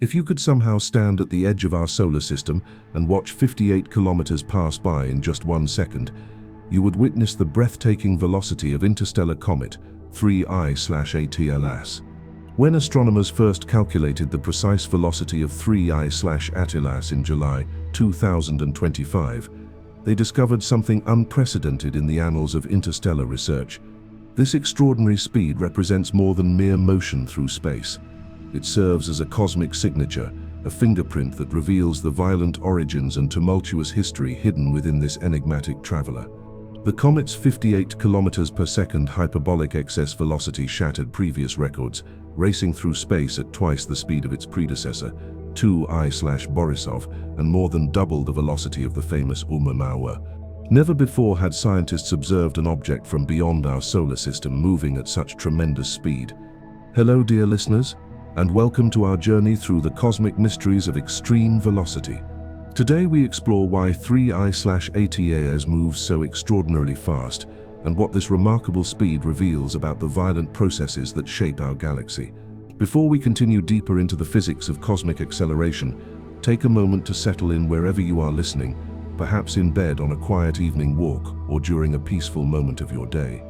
If you could somehow stand at the edge of our solar system and watch 58 kilometers pass by in just 1 second, you would witness the breathtaking velocity of interstellar comet 3I/ATLAS. When astronomers first calculated the precise velocity of 3I/ATLAS in July 2025, they discovered something unprecedented in the annals of interstellar research. This extraordinary speed represents more than mere motion through space. It serves as a cosmic signature, a fingerprint that reveals the violent origins and tumultuous history hidden within this enigmatic traveler. The comet's 58 kilometers per second hyperbolic excess velocity shattered previous records, racing through space at twice the speed of its predecessor, 2I/Borisov, and more than double the velocity of the famous Oumuamua. Never before had scientists observed an object from beyond our solar system moving at such tremendous speed. Hello, dear listeners, and welcome to our journey through the cosmic mysteries of extreme velocity. Today we explore why 3I/ATLAS moves so extraordinarily fast, and what this remarkable speed reveals about the violent processes that shape our galaxy. Before we continue deeper into the physics of cosmic acceleration, take a moment to settle in wherever you are listening, perhaps in bed on a quiet evening walk or during a peaceful moment of your day.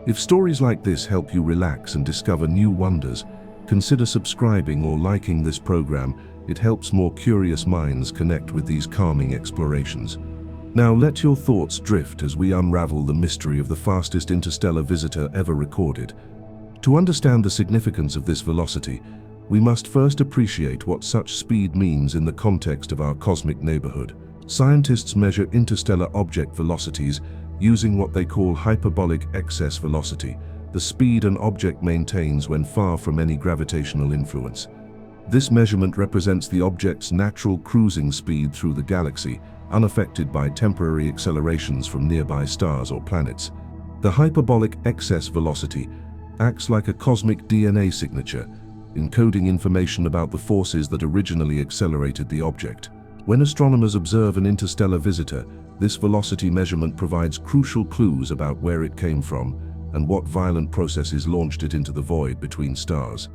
If stories like this help you relax and discover new wonders, consider subscribing or liking this program. It helps more curious minds connect with these calming explorations. Now let your thoughts drift as we unravel the mystery of the fastest interstellar visitor ever recorded. To understand the significance of this velocity, we must first appreciate what such speed means in the context of our cosmic neighborhood. Scientists measure interstellar object velocities using what they call hyperbolic excess velocity, the speed an object maintains when far from any gravitational influence. This measurement represents the object's natural cruising speed through the galaxy, unaffected by temporary accelerations from nearby stars or planets. The hyperbolic excess velocity acts like a cosmic DNA signature, encoding information about the forces that originally accelerated the object. When astronomers observe an interstellar visitor, this velocity measurement provides crucial clues about where it came from and what violent processes launched it into the void between stars.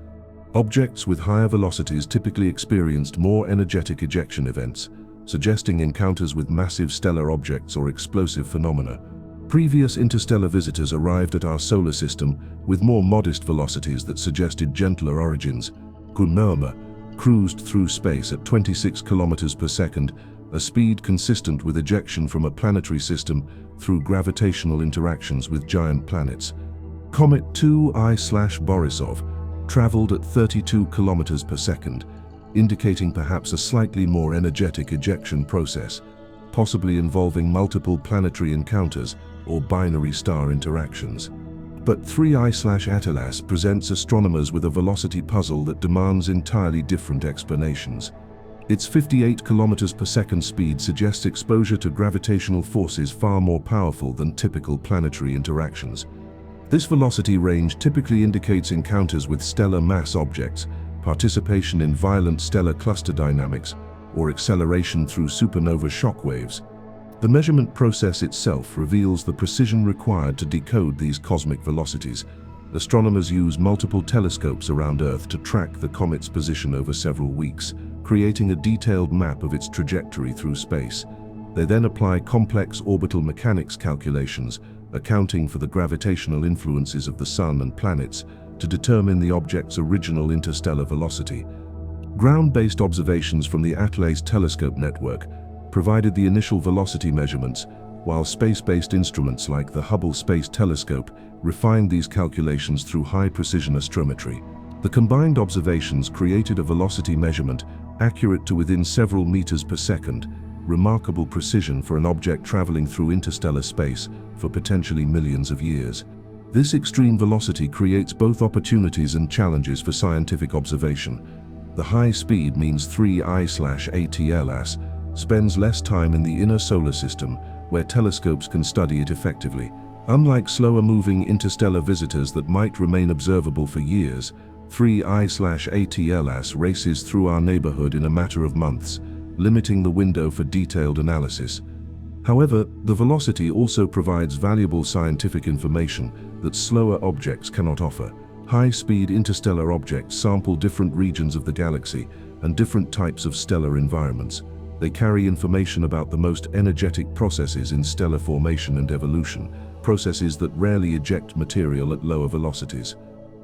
Objects with higher velocities typically experienced more energetic ejection events, suggesting encounters with massive stellar objects or explosive phenomena. Previous interstellar visitors arrived at our solar system with more modest velocities that suggested gentler origins. Oumuamua cruised through space at 26 kilometers per second, a speed consistent with ejection from a planetary system through gravitational interactions with giant planets. Comet 2I/Borisov traveled at 32 kilometers per second, indicating perhaps a slightly more energetic ejection process, possibly involving multiple planetary encounters or binary star interactions. But 3I/ATLAS presents astronomers with a velocity puzzle that demands entirely different explanations. Its 58 kilometers per second speed suggests exposure to gravitational forces far more powerful than typical planetary interactions. This velocity range typically indicates encounters with stellar mass objects, participation in violent stellar cluster dynamics, or acceleration through supernova shockwaves. The measurement process itself reveals the precision required to decode these cosmic velocities. Astronomers use multiple telescopes around Earth to track the comet's position over several weeks, creating a detailed map of its trajectory through space. They then apply complex orbital mechanics calculations, accounting for the gravitational influences of the Sun and planets, to determine the object's original interstellar velocity. Ground-based observations from the Atlas telescope network provided the initial velocity measurements, while space-based instruments like the Hubble Space Telescope refined these calculations through high-precision astrometry. The combined observations created a velocity measurement accurate to within several meters per second, remarkable precision for an object traveling through interstellar space for potentially millions of years. This extreme velocity creates both opportunities and challenges for scientific observation. The high speed means 3I/ATLAS spends less time in the inner solar system, where telescopes can study it effectively. Unlike slower-moving interstellar visitors that might remain observable for years, 3I/ATLAS races through our neighborhood in a matter of months, limiting the window for detailed analysis. However, the velocity also provides valuable scientific information that slower objects cannot offer. High-speed interstellar objects sample different regions of the galaxy and different types of stellar environments. They carry information about the most energetic processes in stellar formation and evolution, processes that rarely eject material at lower velocities.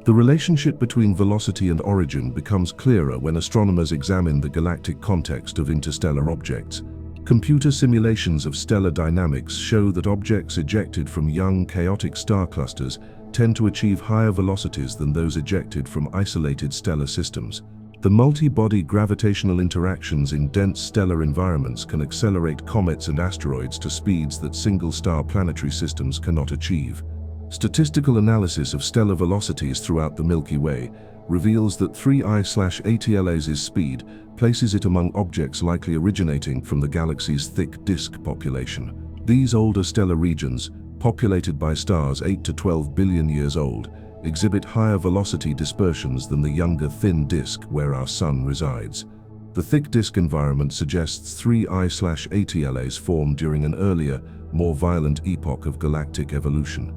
The relationship between velocity and origin becomes clearer when astronomers examine the galactic context of interstellar objects. Computer simulations of stellar dynamics show that objects ejected from young, chaotic star clusters tend to achieve higher velocities than those ejected from isolated stellar systems. The multi-body gravitational interactions in dense stellar environments can accelerate comets and asteroids to speeds that single-star planetary systems cannot achieve. Statistical analysis of stellar velocities throughout the Milky Way reveals that 3I/ATLAS's speed places it among objects likely originating from the galaxy's thick disk population. These older stellar regions, populated by stars 8 to 12 billion years old, exhibit higher velocity dispersions than the younger thin disk where our Sun resides. The thick disk environment suggests 3I/ATLAS formed during an earlier, more violent epoch of galactic evolution.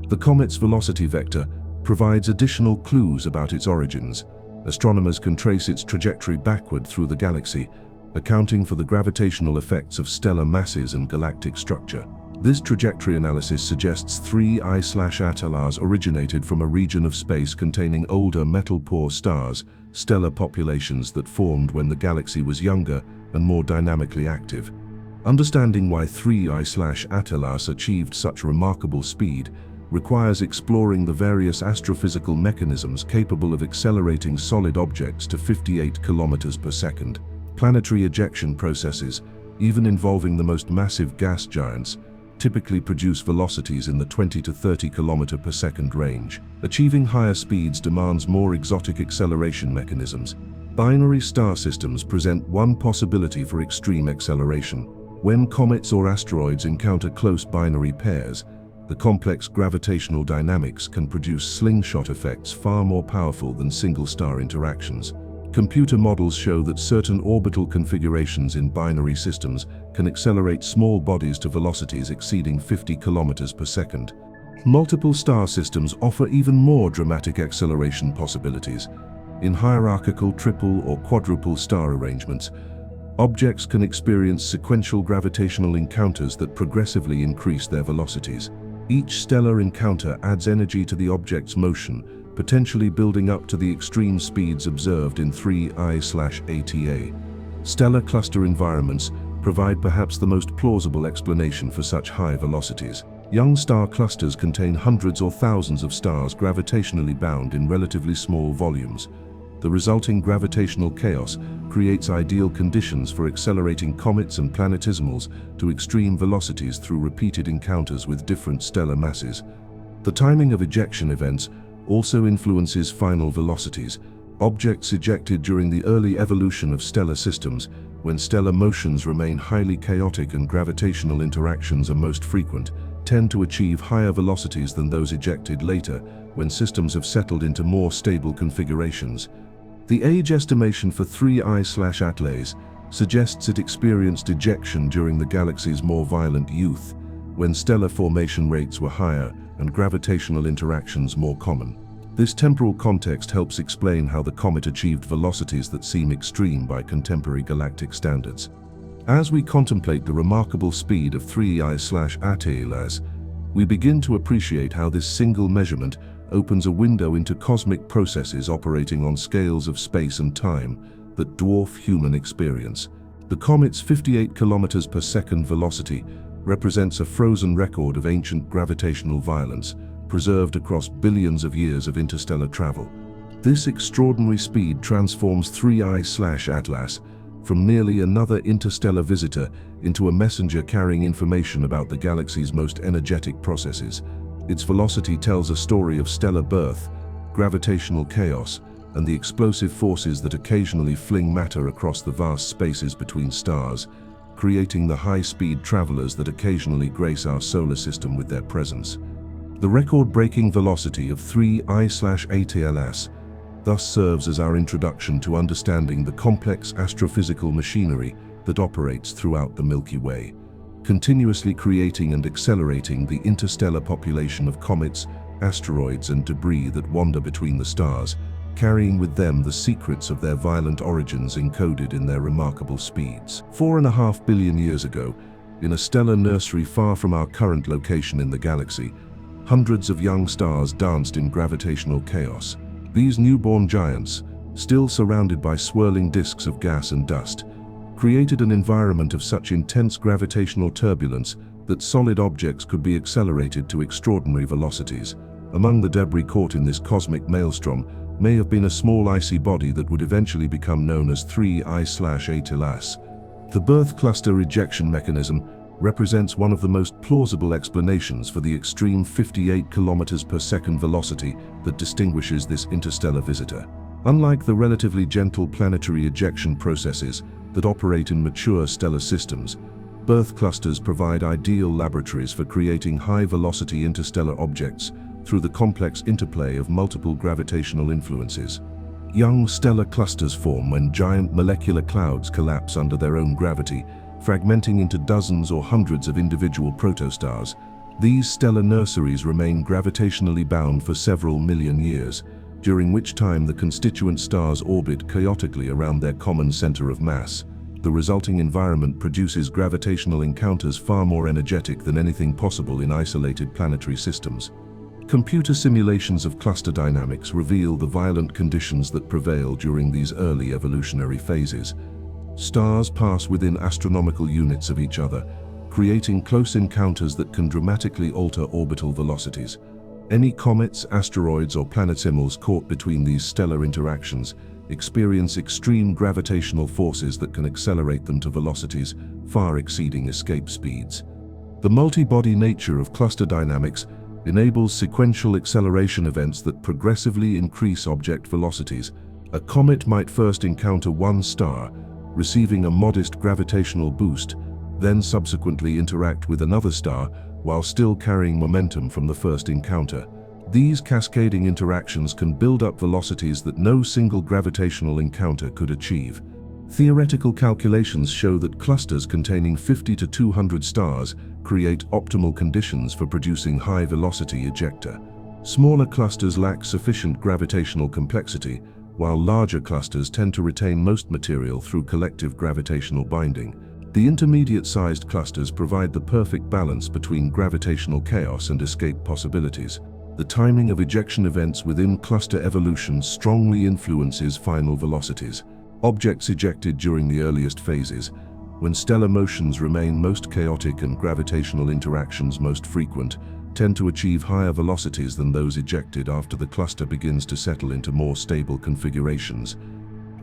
The comet's velocity vector provides additional clues about its origins. Astronomers can trace its trajectory backward through the galaxy, accounting for the gravitational effects of stellar masses and galactic structure. This trajectory analysis suggests 3I/ATLAS originated from a region of space containing older metal-poor stars, stellar populations that formed when the galaxy was younger and more dynamically active. Understanding why 3I/ATLAS achieved such remarkable speed requires exploring the various astrophysical mechanisms capable of accelerating solid objects to 58 kilometers per second. Planetary ejection processes, even involving the most massive gas giants, typically produce velocities in the 20 to 30 kilometer per second range. Achieving higher speeds demands more exotic acceleration mechanisms. Binary star systems present one possibility for extreme acceleration. When comets or asteroids encounter close binary pairs, the complex gravitational dynamics can produce slingshot effects far more powerful than single-star interactions. Computer models show that certain orbital configurations in binary systems can accelerate small bodies to velocities exceeding 50 kilometers per second. Multiple star systems offer even more dramatic acceleration possibilities. In hierarchical triple or quadruple star arrangements, objects can experience sequential gravitational encounters that progressively increase their velocities. Each stellar encounter adds energy to the object's motion, potentially building up to the extreme speeds observed in 3I/ATA. Stellar cluster environments provide perhaps the most plausible explanation for such high velocities. Young star clusters contain hundreds or thousands of stars gravitationally bound in relatively small volumes. The resulting gravitational chaos creates ideal conditions for accelerating comets and planetesimals to extreme velocities through repeated encounters with different stellar masses. The timing of ejection events also influences final velocities. Objects ejected during the early evolution of stellar systems, when stellar motions remain highly chaotic and gravitational interactions are most frequent, tend to achieve higher velocities than those ejected later, when systems have settled into more stable configurations. The age estimation for 3I/ATLAS suggests it experienced ejection during the galaxy's more violent youth, when stellar formation rates were higher and gravitational interactions more common. This temporal context helps explain how the comet achieved velocities that seem extreme by contemporary galactic standards. As we contemplate the remarkable speed of 3I/ATLAS, we begin to appreciate how this single measurement opens a window into cosmic processes operating on scales of space and time that dwarf human experience. The comet's 58 kilometers per second velocity represents a frozen record of ancient gravitational violence, preserved across billions of years of interstellar travel. This extraordinary speed transforms 3I/ATLAS from merely another interstellar visitor into a messenger carrying information about the galaxy's most energetic processes. Its velocity tells a story of stellar birth, gravitational chaos, and the explosive forces that occasionally fling matter across the vast spaces between stars, creating the high-speed travelers that occasionally grace our solar system with their presence. The record-breaking velocity of 3I/ATLAS thus serves as our introduction to understanding the complex astrophysical machinery that operates throughout the Milky Way, continuously creating and accelerating the interstellar population of comets, asteroids, and debris that wander between the stars. carrying with them the secrets of their violent origins encoded in their remarkable speeds. 4.5 billion years ago, in a stellar nursery far from our current location in the galaxy, hundreds of young stars danced in gravitational chaos. These newborn giants, still surrounded by swirling disks of gas and dust, created an environment of such intense gravitational turbulence that solid objects could be accelerated to extraordinary velocities. Among the debris caught in this cosmic maelstrom may have been a small icy body that would eventually become known as 3I/ATLAS. The birth cluster ejection mechanism represents one of the most plausible explanations for the extreme 58 km per second velocity that distinguishes this interstellar visitor. Unlike the relatively gentle planetary ejection processes that operate in mature stellar systems, birth clusters provide ideal laboratories for creating high-velocity interstellar objects through the complex interplay of multiple gravitational influences. Young stellar clusters form when giant molecular clouds collapse under their own gravity, fragmenting into dozens or hundreds of individual protostars. These stellar nurseries remain gravitationally bound for several million years, during which time the constituent stars orbit chaotically around their common center of mass. The resulting environment produces gravitational encounters far more energetic than anything possible in isolated planetary systems. Computer simulations of cluster dynamics reveal the violent conditions that prevail during these early evolutionary phases. Stars pass within astronomical units of each other, creating close encounters that can dramatically alter orbital velocities. Any comets, asteroids, or planetimals caught between these stellar interactions experience extreme gravitational forces that can accelerate them to velocities far exceeding escape speeds. The multi-body nature of cluster dynamics enables sequential acceleration events that progressively increase object velocities. A comet might first encounter one star, receiving a modest gravitational boost, then subsequently interact with another star while still carrying momentum from the first encounter. These cascading interactions can build up velocities that no single gravitational encounter could achieve. Theoretical calculations show that clusters containing 50 to 200 stars create optimal conditions for producing high-velocity ejecta. Smaller clusters lack sufficient gravitational complexity, while larger clusters tend to retain most material through collective gravitational binding. The intermediate-sized clusters provide the perfect balance between gravitational chaos and escape possibilities. The timing of ejection events within cluster evolution strongly influences final velocities. Objects ejected during the earliest phases, when stellar motions remain most chaotic and gravitational interactions most frequent, tend to achieve higher velocities than those ejected after the cluster begins to settle into more stable configurations.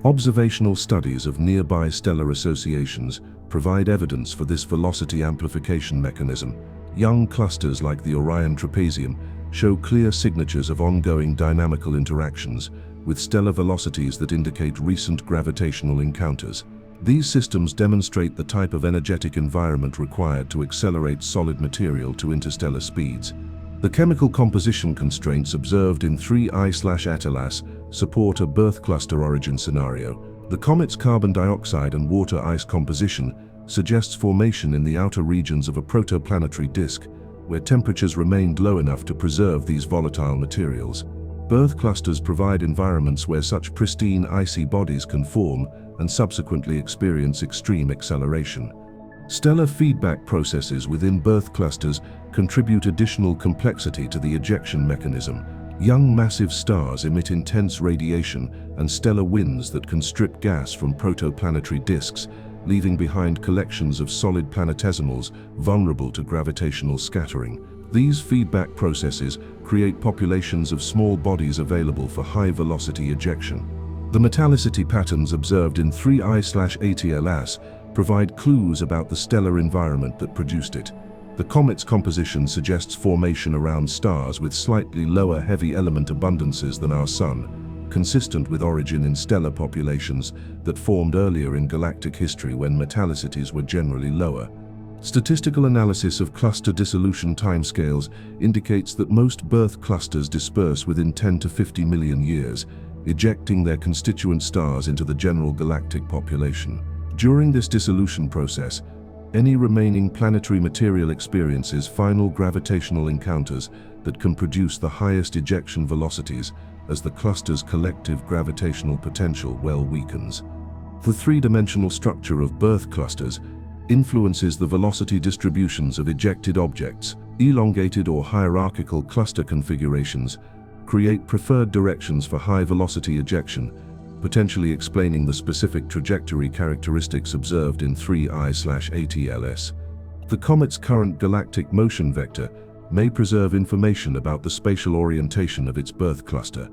Observational studies of nearby stellar associations provide evidence for this velocity amplification mechanism. Young clusters like the Orion trapezium show clear signatures of ongoing dynamical interactions, with stellar velocities that indicate recent gravitational encounters. These systems demonstrate the type of energetic environment required to accelerate solid material to interstellar speeds. The chemical composition constraints observed in 3I/ATLAS support a birth cluster origin scenario. The comet's carbon dioxide and water ice composition suggests formation in the outer regions of a protoplanetary disk, where temperatures remained low enough to preserve these volatile materials. Birth clusters provide environments where such pristine icy bodies can form and subsequently experience extreme acceleration. Stellar feedback processes within birth clusters contribute additional complexity to the ejection mechanism. Young massive stars emit intense radiation and stellar winds that can strip gas from protoplanetary disks, leaving behind collections of solid planetesimals vulnerable to gravitational scattering. These feedback processes create populations of small bodies available for high-velocity ejection. The metallicity patterns observed in 3I/ATLAS provide clues about the stellar environment that produced it. The comet's composition suggests formation around stars with slightly lower heavy element abundances than our Sun, consistent with origin in stellar populations that formed earlier in galactic history when metallicities were generally lower. Statistical analysis of cluster dissolution timescales indicates that most birth clusters disperse within 10 to 50 million years, ejecting their constituent stars into the general galactic population. During this dissolution process, any remaining planetary material experiences final gravitational encounters that can produce the highest ejection velocities, as the cluster's collective gravitational potential well weakens. The three-dimensional structure of birth clusters influences the velocity distributions of ejected objects. Elongated or hierarchical cluster configurations create preferred directions for high-velocity ejection, potentially explaining the specific trajectory characteristics observed in 3I/ATLS. The comet's current galactic motion vector may preserve information about the spatial orientation of its birth cluster.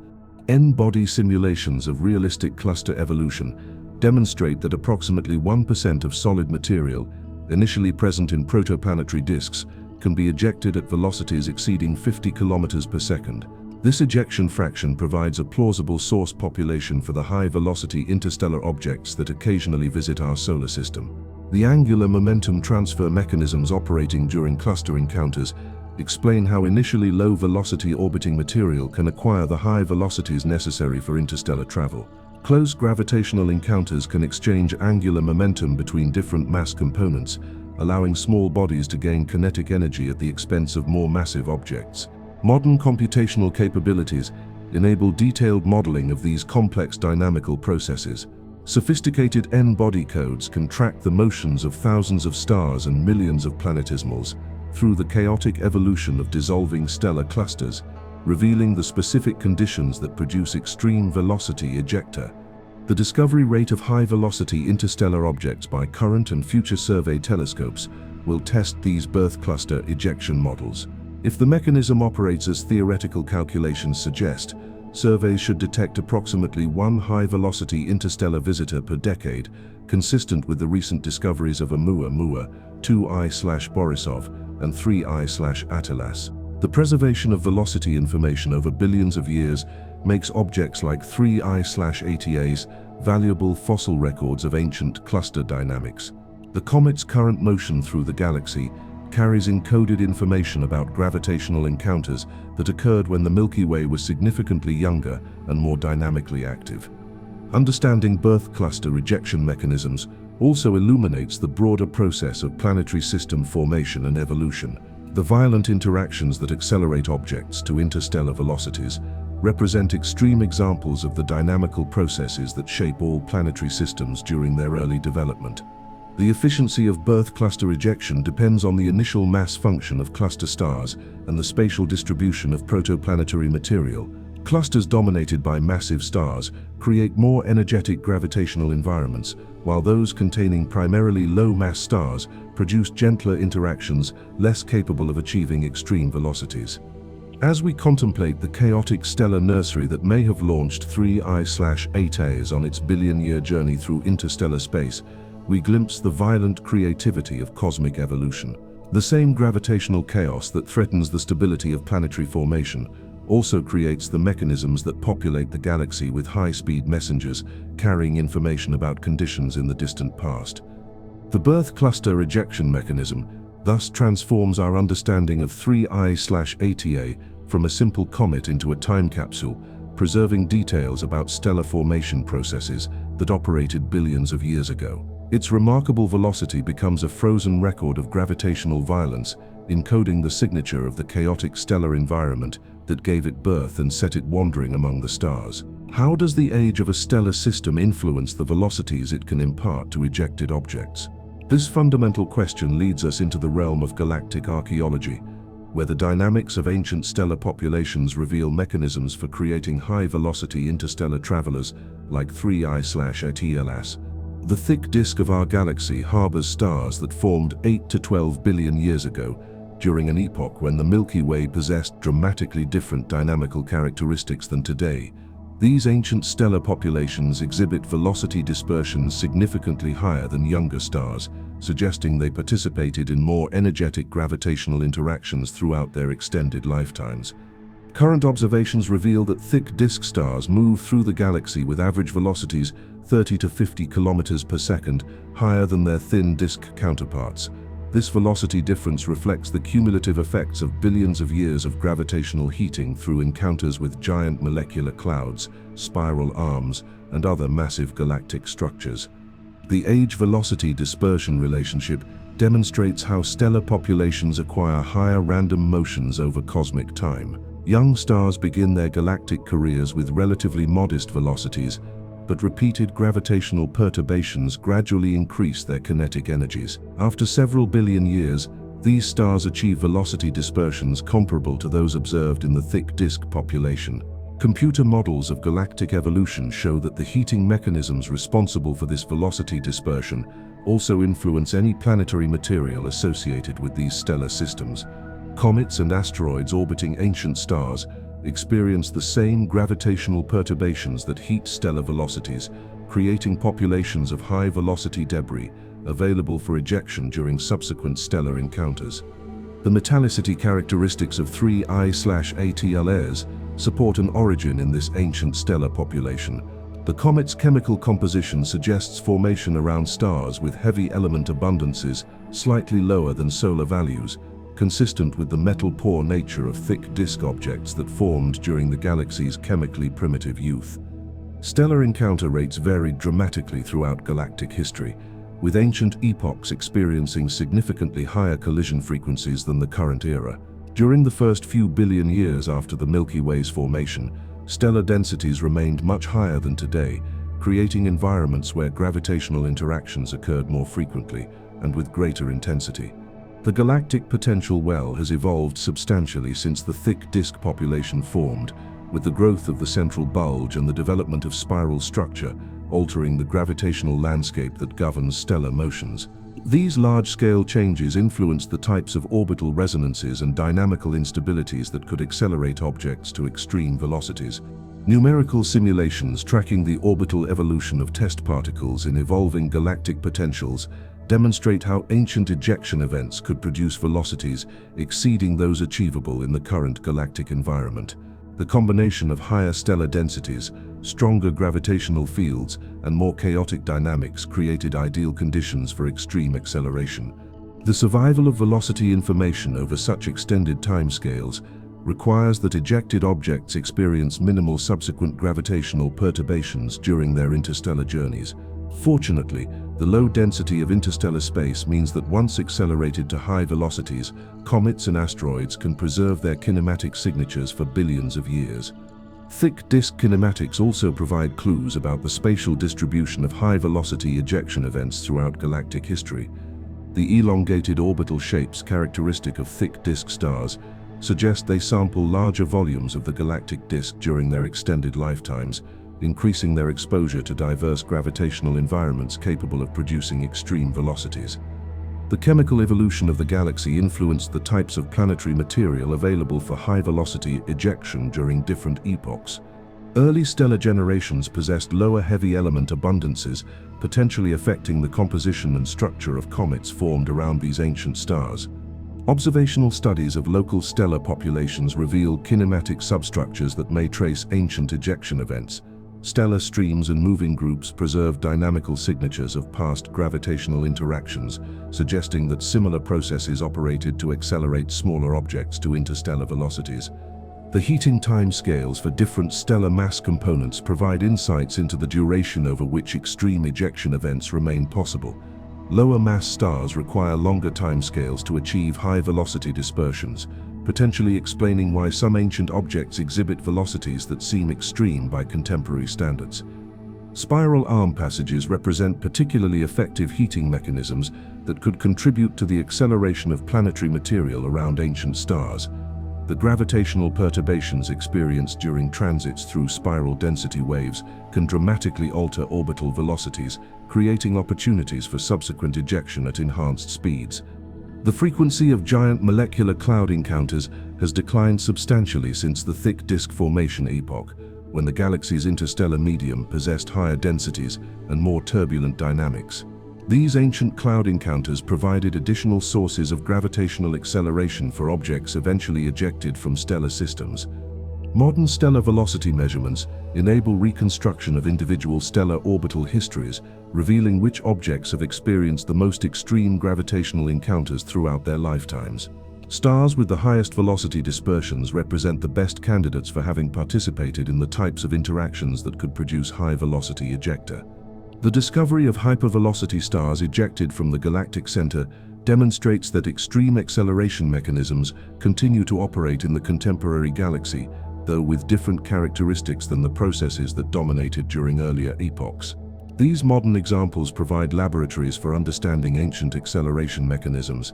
N-body simulations of realistic cluster evolution demonstrate that approximately 1% of solid material, initially present in protoplanetary disks, can be ejected at velocities exceeding 50 kilometers per second. This ejection fraction provides a plausible source population for the high-velocity interstellar objects that occasionally visit our solar system. The angular momentum transfer mechanisms operating during cluster encounters explain how initially low-velocity orbiting material can acquire the high velocities necessary for interstellar travel. Close gravitational encounters can exchange angular momentum between different mass components, allowing small bodies to gain kinetic energy at the expense of more massive objects. Modern computational capabilities enable detailed modeling of these complex dynamical processes. Sophisticated N-body codes can track the motions of thousands of stars and millions of planetesimals through the chaotic evolution of dissolving stellar clusters, revealing the specific conditions that produce extreme velocity ejecta. The discovery rate of high-velocity interstellar objects by current and future survey telescopes will test these birth cluster ejection models. If the mechanism operates as theoretical calculations suggest, surveys should detect approximately one high-velocity interstellar visitor per decade, consistent with the recent discoveries of Oumuamua, 2I/Borisov, and 3I/Attilas. The preservation of velocity information over billions of years makes objects like 3I/ATAs valuable fossil records of ancient cluster dynamics. The comet's current motion through the galaxy carries encoded information about gravitational encounters that occurred when the Milky Way was significantly younger and more dynamically active. Understanding birth cluster ejection mechanisms also illuminates the broader process of planetary system formation and evolution. The violent interactions that accelerate objects to interstellar velocities represent extreme examples of the dynamical processes that shape all planetary systems during their early development. The efficiency of birth cluster ejection depends on the initial mass function of cluster stars and the spatial distribution of protoplanetary material. Clusters dominated by massive stars create more energetic gravitational environments, while those containing primarily low-mass stars produce gentler interactions less capable of achieving extreme velocities. As we contemplate the chaotic stellar nursery that may have launched 3I/ATAs on its billion-year journey through interstellar space, we glimpse the violent creativity of cosmic evolution. The same gravitational chaos that threatens the stability of planetary formation also creates the mechanisms that populate the galaxy with high-speed messengers carrying information about conditions in the distant past. The birth cluster ejection mechanism thus transforms our understanding of 3I/ATA from a simple comet into a time capsule, preserving details about stellar formation processes that operated billions of years ago. Its remarkable velocity becomes a frozen record of gravitational violence, encoding the signature of the chaotic stellar environment that gave it birth and set it wandering among the stars. How does the age of a stellar system influence the velocities it can impart to ejected objects? This fundamental question leads us into the realm of galactic archaeology, where the dynamics of ancient stellar populations reveal mechanisms for creating high-velocity interstellar travelers like 3I/ATLS. The thick disk of our galaxy harbors stars that formed 8 to 12 billion years ago, during an epoch when the Milky Way possessed dramatically different dynamical characteristics than today. These ancient stellar populations exhibit velocity dispersions significantly higher than younger stars, suggesting they participated in more energetic gravitational interactions throughout their extended lifetimes. Current observations reveal that thick disk stars move through the galaxy with average velocities 30 to 50 kilometers per second, higher than their thin disk counterparts. This velocity difference reflects the cumulative effects of billions of years of gravitational heating through encounters with giant molecular clouds, spiral arms, and other massive galactic structures. The age-velocity dispersion relationship demonstrates how stellar populations acquire higher random motions over cosmic time. Young stars begin their galactic careers with relatively modest velocities, but repeated gravitational perturbations gradually increase their kinetic energies. After several billion years, these stars achieve velocity dispersions comparable to those observed in the thick disk population. Computer models of galactic evolution show that the heating mechanisms responsible for this velocity dispersion also influence any planetary material associated with these stellar systems. Comets and asteroids orbiting ancient stars experience the same gravitational perturbations that heat stellar velocities, creating populations of high-velocity debris available for ejection during subsequent stellar encounters. The metallicity characteristics of 3I/ATLAs support an origin in this ancient stellar population. The comet's chemical composition suggests formation around stars with heavy element abundances slightly lower than solar values, consistent with the metal-poor nature of thick disk objects that formed during the galaxy's chemically primitive youth. Stellar encounter rates varied dramatically throughout galactic history, with ancient epochs experiencing significantly higher collision frequencies than the current era. During the first few billion years after the Milky Way's formation, stellar densities remained much higher than today, creating environments where gravitational interactions occurred more frequently and with greater intensity. The galactic potential well has evolved substantially since the thick disk population formed, with the growth of the central bulge and the development of spiral structure, altering the gravitational landscape that governs stellar motions. These large-scale changes influenced the types of orbital resonances and dynamical instabilities that could accelerate objects to extreme velocities. Numerical simulations tracking the orbital evolution of test particles in evolving galactic potentials demonstrate how ancient ejection events could produce velocities exceeding those achievable in the current galactic environment. The combination of higher stellar densities, stronger gravitational fields, and more chaotic dynamics created ideal conditions for extreme acceleration. The survival of velocity information over such extended timescales requires that ejected objects experience minimal subsequent gravitational perturbations during their interstellar journeys. Fortunately, the low density of interstellar space means that once accelerated to high velocities, comets and asteroids can preserve their kinematic signatures for billions of years. Thick disk kinematics also provide clues about the spatial distribution of high-velocity ejection events throughout galactic history. The elongated orbital shapes characteristic of thick disk stars suggest they sample larger volumes of the galactic disk during their extended lifetimes, increasing their exposure to diverse gravitational environments capable of producing extreme velocities. The chemical evolution of the galaxy influenced the types of planetary material available for high-velocity ejection during different epochs. Early stellar generations possessed lower heavy element abundances, potentially affecting the composition and structure of comets formed around these ancient stars. Observational studies of local stellar populations reveal kinematic substructures that may trace ancient ejection events. Stellar streams and moving groups preserve dynamical signatures of past gravitational interactions, suggesting that similar processes operated to accelerate smaller objects to interstellar velocities. The heating timescales for different stellar mass components provide insights into the duration over which extreme ejection events remain possible. Lower mass stars require longer timescales to achieve high-velocity dispersions, potentially explaining why some ancient objects exhibit velocities that seem extreme by contemporary standards. Spiral arm passages represent particularly effective heating mechanisms that could contribute to the acceleration of planetary material around ancient stars. The gravitational perturbations experienced during transits through spiral density waves can dramatically alter orbital velocities, creating opportunities for subsequent ejection at enhanced speeds. The frequency of giant molecular cloud encounters has declined substantially since the thick disk formation epoch, when the galaxy's interstellar medium possessed higher densities and more turbulent dynamics. These ancient cloud encounters provided additional sources of gravitational acceleration for objects eventually ejected from stellar systems. Modern stellar velocity measurements enable reconstruction of individual stellar orbital histories, revealing which objects have experienced the most extreme gravitational encounters throughout their lifetimes. Stars with the highest velocity dispersions represent the best candidates for having participated in the types of interactions that could produce high-velocity ejecta. The discovery of hypervelocity stars ejected from the galactic center demonstrates that extreme acceleration mechanisms continue to operate in the contemporary galaxy, though with different characteristics than the processes that dominated during earlier epochs. These modern examples provide laboratories for understanding ancient acceleration mechanisms.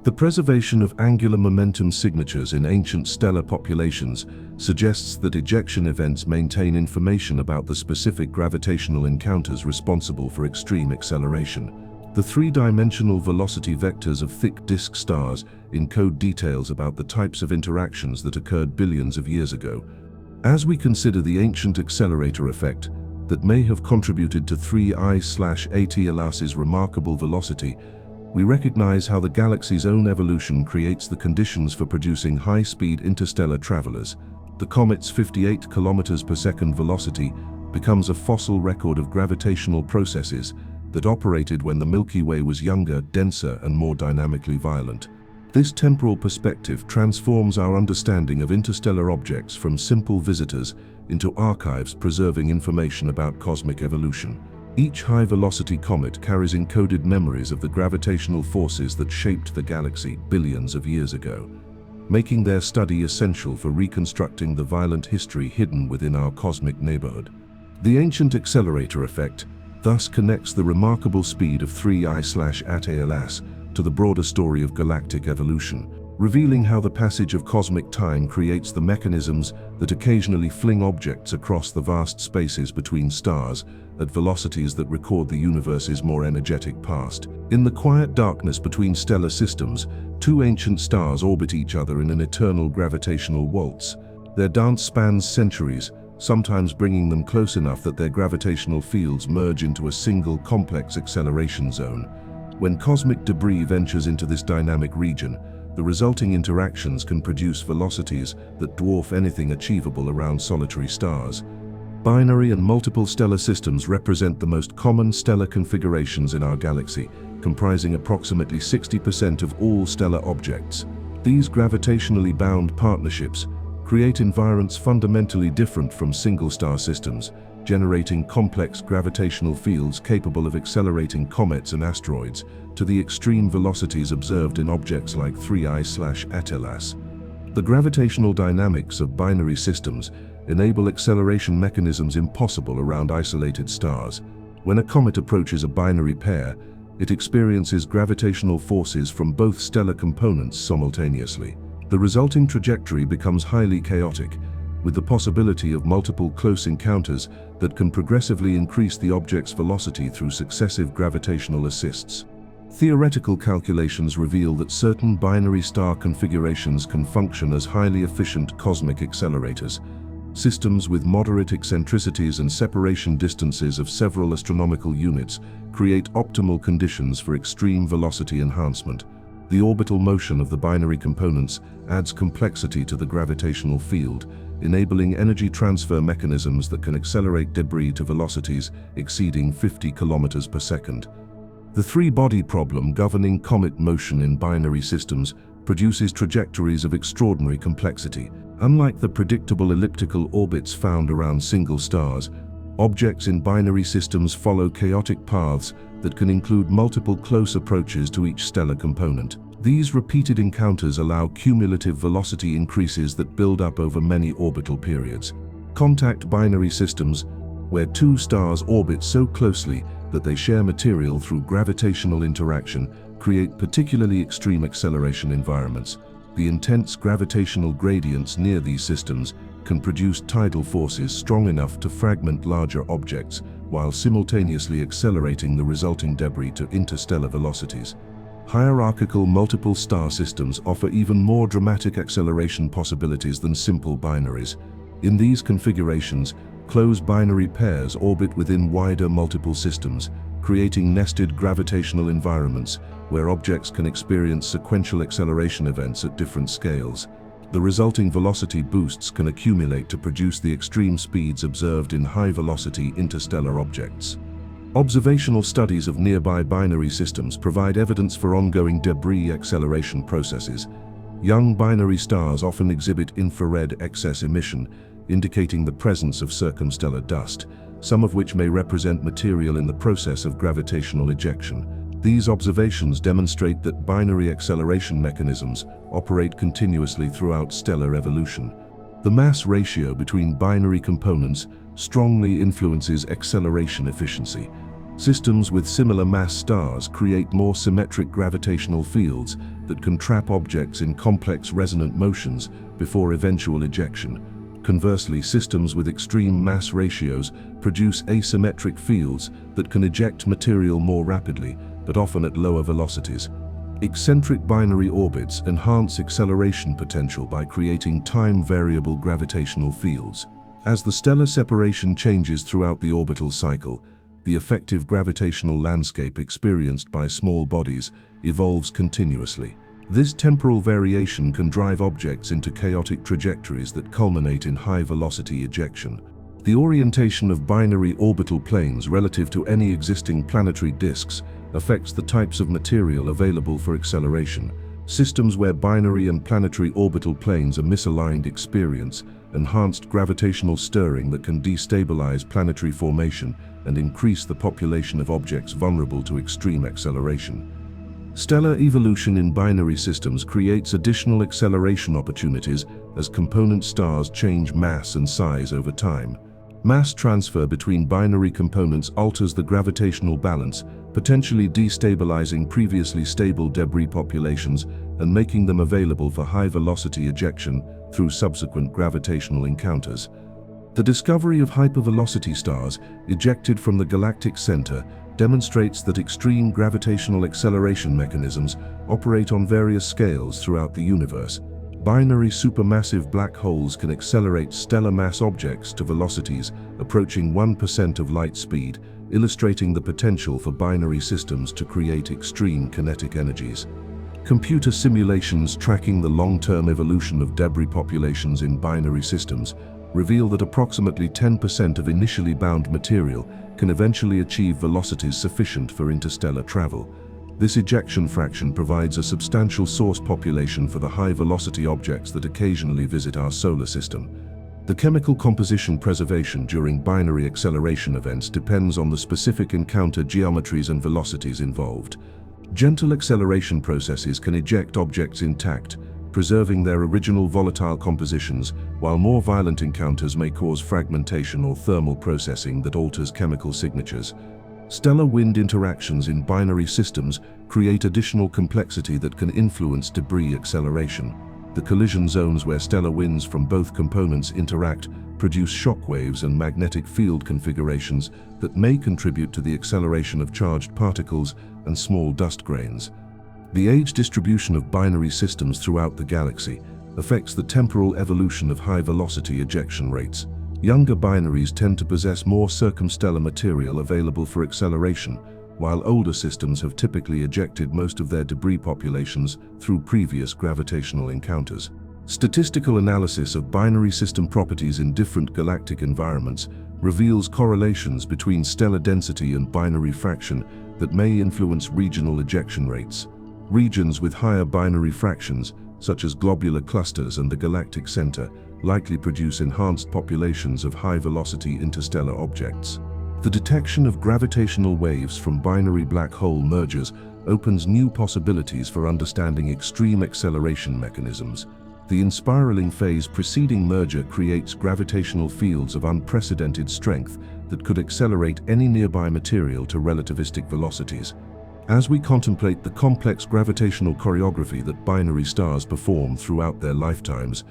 The preservation of angular momentum signatures in ancient stellar populations suggests that ejection events maintain information about the specific gravitational encounters responsible for extreme acceleration. The three-dimensional velocity vectors of thick disk stars encode details about the types of interactions that occurred billions of years ago. As we consider the ancient accelerator effect that may have contributed to 3I/ATLAS's remarkable velocity, we recognize how the galaxy's own evolution creates the conditions for producing high-speed interstellar travelers. The comet's 58 kilometers per second velocity becomes a fossil record of gravitational processes that operated when the Milky Way was younger, denser, and more dynamically violent. This temporal perspective transforms our understanding of interstellar objects from simple visitors into archives preserving information about cosmic evolution. Each high-velocity comet carries encoded memories of the gravitational forces that shaped the galaxy billions of years ago, making their study essential for reconstructing the violent history hidden within our cosmic neighborhood. The ancient accelerator effect thus connects the remarkable speed of 3I/ATLAS to the broader story of galactic evolution, revealing how the passage of cosmic time creates the mechanisms that occasionally fling objects across the vast spaces between stars at velocities that record the universe's more energetic past. In the quiet darkness between stellar systems, two ancient stars orbit each other in an eternal gravitational waltz. Their dance spans centuries, sometimes bringing them close enough that their gravitational fields merge into a single complex acceleration zone. When cosmic debris ventures into this dynamic region, the resulting interactions can produce velocities that dwarf anything achievable around solitary stars. Binary and multiple stellar systems represent the most common stellar configurations in our galaxy, comprising approximately 60% of all stellar objects. These gravitationally bound partnerships create environments fundamentally different from single-star systems, generating complex gravitational fields capable of accelerating comets and asteroids to the extreme velocities observed in objects like 3I/ATLAS. The gravitational dynamics of binary systems enable acceleration mechanisms impossible around isolated stars. When a comet approaches a binary pair, it experiences gravitational forces from both stellar components simultaneously. The resulting trajectory becomes highly chaotic, with the possibility of multiple close encounters that can progressively increase the object's velocity through successive gravitational assists. Theoretical calculations reveal that certain binary star configurations can function as highly efficient cosmic accelerators. Systems with moderate eccentricities and separation distances of several astronomical units create optimal conditions for extreme velocity enhancement. The orbital motion of the binary components adds complexity to the gravitational field, enabling energy transfer mechanisms that can accelerate debris to velocities exceeding 50 kilometers per second. The three-body problem governing comet motion in binary systems produces trajectories of extraordinary complexity. Unlike the predictable elliptical orbits found around single stars, objects in binary systems follow chaotic paths that can include multiple close approaches to each stellar component. These repeated encounters allow cumulative velocity increases that build up over many orbital periods. Contact binary systems, where two stars orbit so closely that they share material through gravitational interaction, create particularly extreme acceleration environments. The intense gravitational gradients near these systems can produce tidal forces strong enough to fragment larger objects, while simultaneously accelerating the resulting debris to interstellar velocities. Hierarchical multiple star systems offer even more dramatic acceleration possibilities than simple binaries. In these configurations, close binary pairs orbit within wider multiple systems, creating nested gravitational environments where objects can experience sequential acceleration events at different scales. The resulting velocity boosts can accumulate to produce the extreme speeds observed in high-velocity interstellar objects. Observational studies of nearby binary systems provide evidence for ongoing debris acceleration processes. Young binary stars often exhibit infrared excess emission, indicating the presence of circumstellar dust, some of which may represent material in the process of gravitational ejection. These observations demonstrate that binary acceleration mechanisms operate continuously throughout stellar evolution. The mass ratio between binary components strongly influences acceleration efficiency. Systems with similar mass stars create more symmetric gravitational fields that can trap objects in complex resonant motions before eventual ejection. Conversely, systems with extreme mass ratios produce asymmetric fields that can eject material more rapidly, but often at lower velocities. Eccentric binary orbits enhance acceleration potential by creating time-variable gravitational fields. As the stellar separation changes throughout the orbital cycle, the effective gravitational landscape experienced by small bodies evolves continuously. This temporal variation can drive objects into chaotic trajectories that culminate in high-velocity ejection. The orientation of binary orbital planes relative to any existing planetary disks affects the types of material available for acceleration. Systems where binary and planetary orbital planes are misaligned experience enhanced gravitational stirring that can destabilize planetary formation and increase the population of objects vulnerable to extreme acceleration. Stellar evolution in binary systems creates additional acceleration opportunities as component stars change mass and size over time. Mass transfer between binary components alters the gravitational balance, potentially destabilizing previously stable debris populations and making them available for high-velocity ejection through subsequent gravitational encounters. The discovery of hypervelocity stars ejected from the galactic center demonstrates that extreme gravitational acceleration mechanisms operate on various scales throughout the universe. Binary supermassive black holes can accelerate stellar mass objects to velocities approaching 1% of light speed, illustrating the potential for binary systems to create extreme kinetic energies. Computer simulations tracking the long-term evolution of debris populations in binary systems reveal that approximately 10% of initially bound material can eventually achieve velocities sufficient for interstellar travel. This ejection fraction provides a substantial source population for the high-velocity objects that occasionally visit our solar system. The chemical composition preservation during binary acceleration events depends on the specific encounter geometries and velocities involved. Gentle acceleration processes can eject objects intact, preserving their original volatile compositions, while more violent encounters may cause fragmentation or thermal processing that alters chemical signatures. Stellar wind interactions in binary systems create additional complexity that can influence debris acceleration. The collision zones where stellar winds from both components interact produce shock waves and magnetic field configurations that may contribute to the acceleration of charged particles and small dust grains. The age distribution of binary systems throughout the galaxy affects the temporal evolution of high-velocity ejection rates. Younger binaries tend to possess more circumstellar material available for acceleration, while older systems have typically ejected most of their debris populations through previous gravitational encounters. Statistical analysis of binary system properties in different galactic environments reveals correlations between stellar density and binary fraction that may influence regional ejection rates. Regions with higher binary fractions, such as globular clusters and the galactic center, likely produce enhanced populations of high-velocity interstellar objects. The detection of gravitational waves from binary black hole mergers opens new possibilities for understanding extreme acceleration mechanisms. The inspiraling phase preceding merger creates gravitational fields of unprecedented strength that could accelerate any nearby material to relativistic velocities. As we contemplate the complex gravitational choreography that binary stars perform throughout their lifetimes,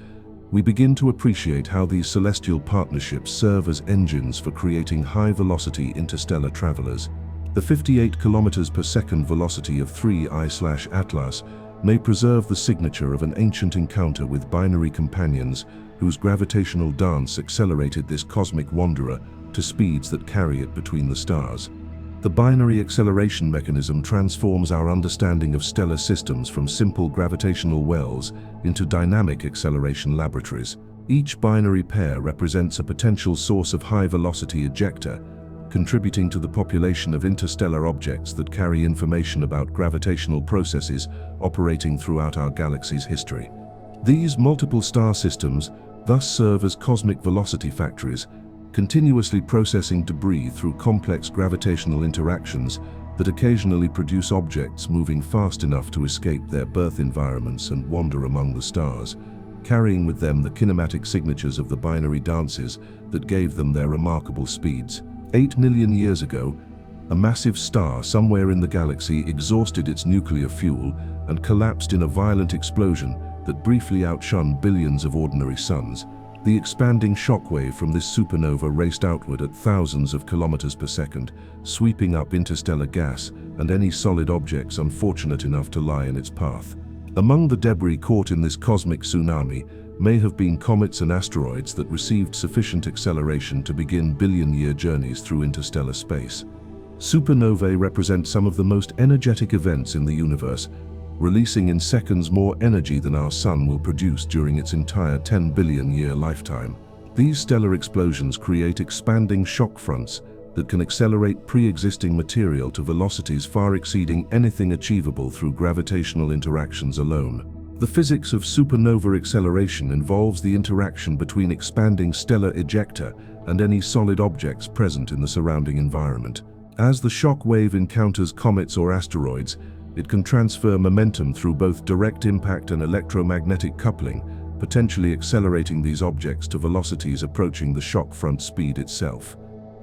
we begin to appreciate how these celestial partnerships serve as engines for creating high-velocity interstellar travelers. The 58 kilometers per second velocity of 3I/Atlas may preserve the signature of an ancient encounter with binary companions whose gravitational dance accelerated this cosmic wanderer to speeds that carry it between the stars. The binary acceleration mechanism transforms our understanding of stellar systems from simple gravitational wells into dynamic acceleration laboratories. Each binary pair represents a potential source of high-velocity ejector, contributing to the population of interstellar objects that carry information about gravitational processes operating throughout our galaxy's history. These multiple star systems thus serve as cosmic velocity factories, continuously processing debris through complex gravitational interactions that occasionally produce objects moving fast enough to escape their birth environments and wander among the stars, carrying with them the kinematic signatures of the binary dances that gave them their remarkable speeds. 8 million years ago, a massive star somewhere in the galaxy exhausted its nuclear fuel and collapsed in a violent explosion that briefly outshone billions of ordinary suns. The expanding shockwave from this supernova raced outward at thousands of kilometers per second, sweeping up interstellar gas and any solid objects unfortunate enough to lie in its path. Among the debris caught in this cosmic tsunami may have been comets and asteroids that received sufficient acceleration to begin billion-year journeys through interstellar space. Supernovae represent some of the most energetic events in the universe, releasing in seconds more energy than our Sun will produce during its entire 10 billion-year lifetime. These stellar explosions create expanding shock fronts that can accelerate pre-existing material to velocities far exceeding anything achievable through gravitational interactions alone. The physics of supernova acceleration involves the interaction between expanding stellar ejecta and any solid objects present in the surrounding environment. As the shock wave encounters comets or asteroids, it can transfer momentum through both direct impact and electromagnetic coupling, potentially accelerating these objects to velocities approaching the shock front speed itself.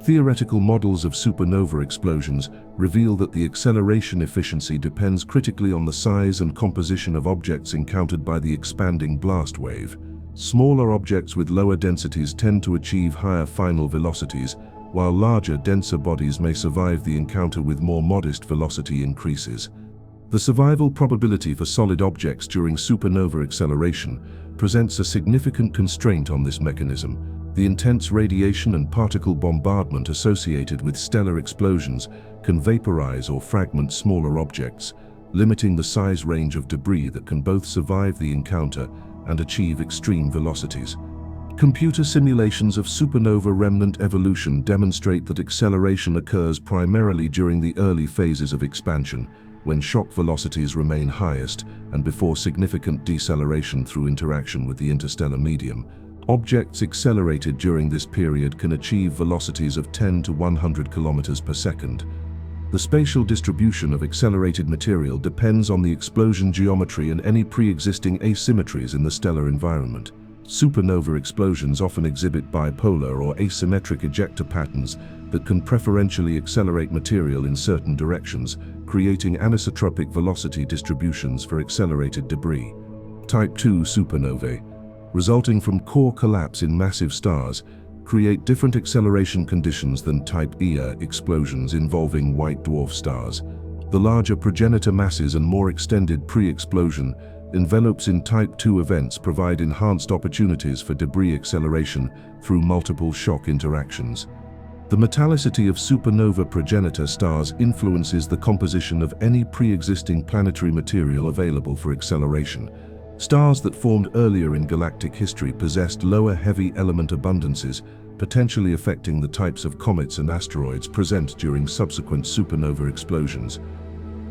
Theoretical models of supernova explosions reveal that the acceleration efficiency depends critically on the size and composition of objects encountered by the expanding blast wave. Smaller objects with lower densities tend to achieve higher final velocities, while larger, denser bodies may survive the encounter with more modest velocity increases. The survival probability for solid objects during supernova acceleration presents a significant constraint on this mechanism. The intense radiation and particle bombardment associated with stellar explosions can vaporize or fragment smaller objects, limiting the size range of debris that can both survive the encounter and achieve extreme velocities. Computer simulations of supernova remnant evolution demonstrate that acceleration occurs primarily during the early phases of expansion, when shock velocities remain highest and before significant deceleration through interaction with the interstellar medium. Objects accelerated during this period can achieve velocities of 10 to 100 kilometers per second. The spatial distribution of accelerated material depends on the explosion geometry and any pre-existing asymmetries in the stellar environment. Supernova explosions often exhibit bipolar or asymmetric ejecta patterns that can preferentially accelerate material in certain directions, creating anisotropic velocity distributions for accelerated debris. Type II supernovae, resulting from core collapse in massive stars, create different acceleration conditions than Type Ia explosions involving white dwarf stars. The larger progenitor masses and more extended pre-explosion envelopes in Type II events provide enhanced opportunities for debris acceleration through multiple shock interactions. The metallicity of supernova progenitor stars influences the composition of any pre-existing planetary material available for acceleration. Stars that formed earlier in galactic history possessed lower heavy element abundances, potentially affecting the types of comets and asteroids present during subsequent supernova explosions.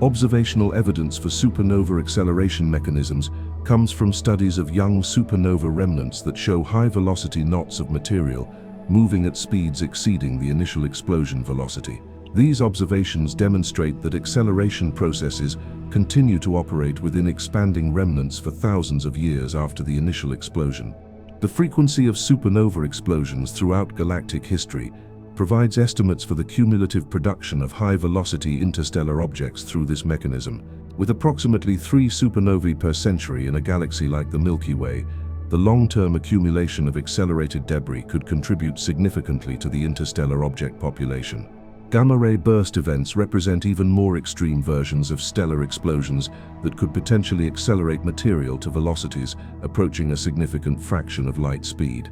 Observational evidence for supernova acceleration mechanisms comes from studies of young supernova remnants that show high-velocity knots of material moving at speeds exceeding the initial explosion velocity. These observations demonstrate that acceleration processes continue to operate within expanding remnants for thousands of years after the initial explosion. The frequency of supernova explosions throughout galactic history provides estimates for the cumulative production of high-velocity interstellar objects through this mechanism. With approximately 3 supernovae per century in a galaxy like the Milky Way, the long-term accumulation of accelerated debris could contribute significantly to the interstellar object population. Gamma-ray burst events represent even more extreme versions of stellar explosions that could potentially accelerate material to velocities approaching a significant fraction of light speed.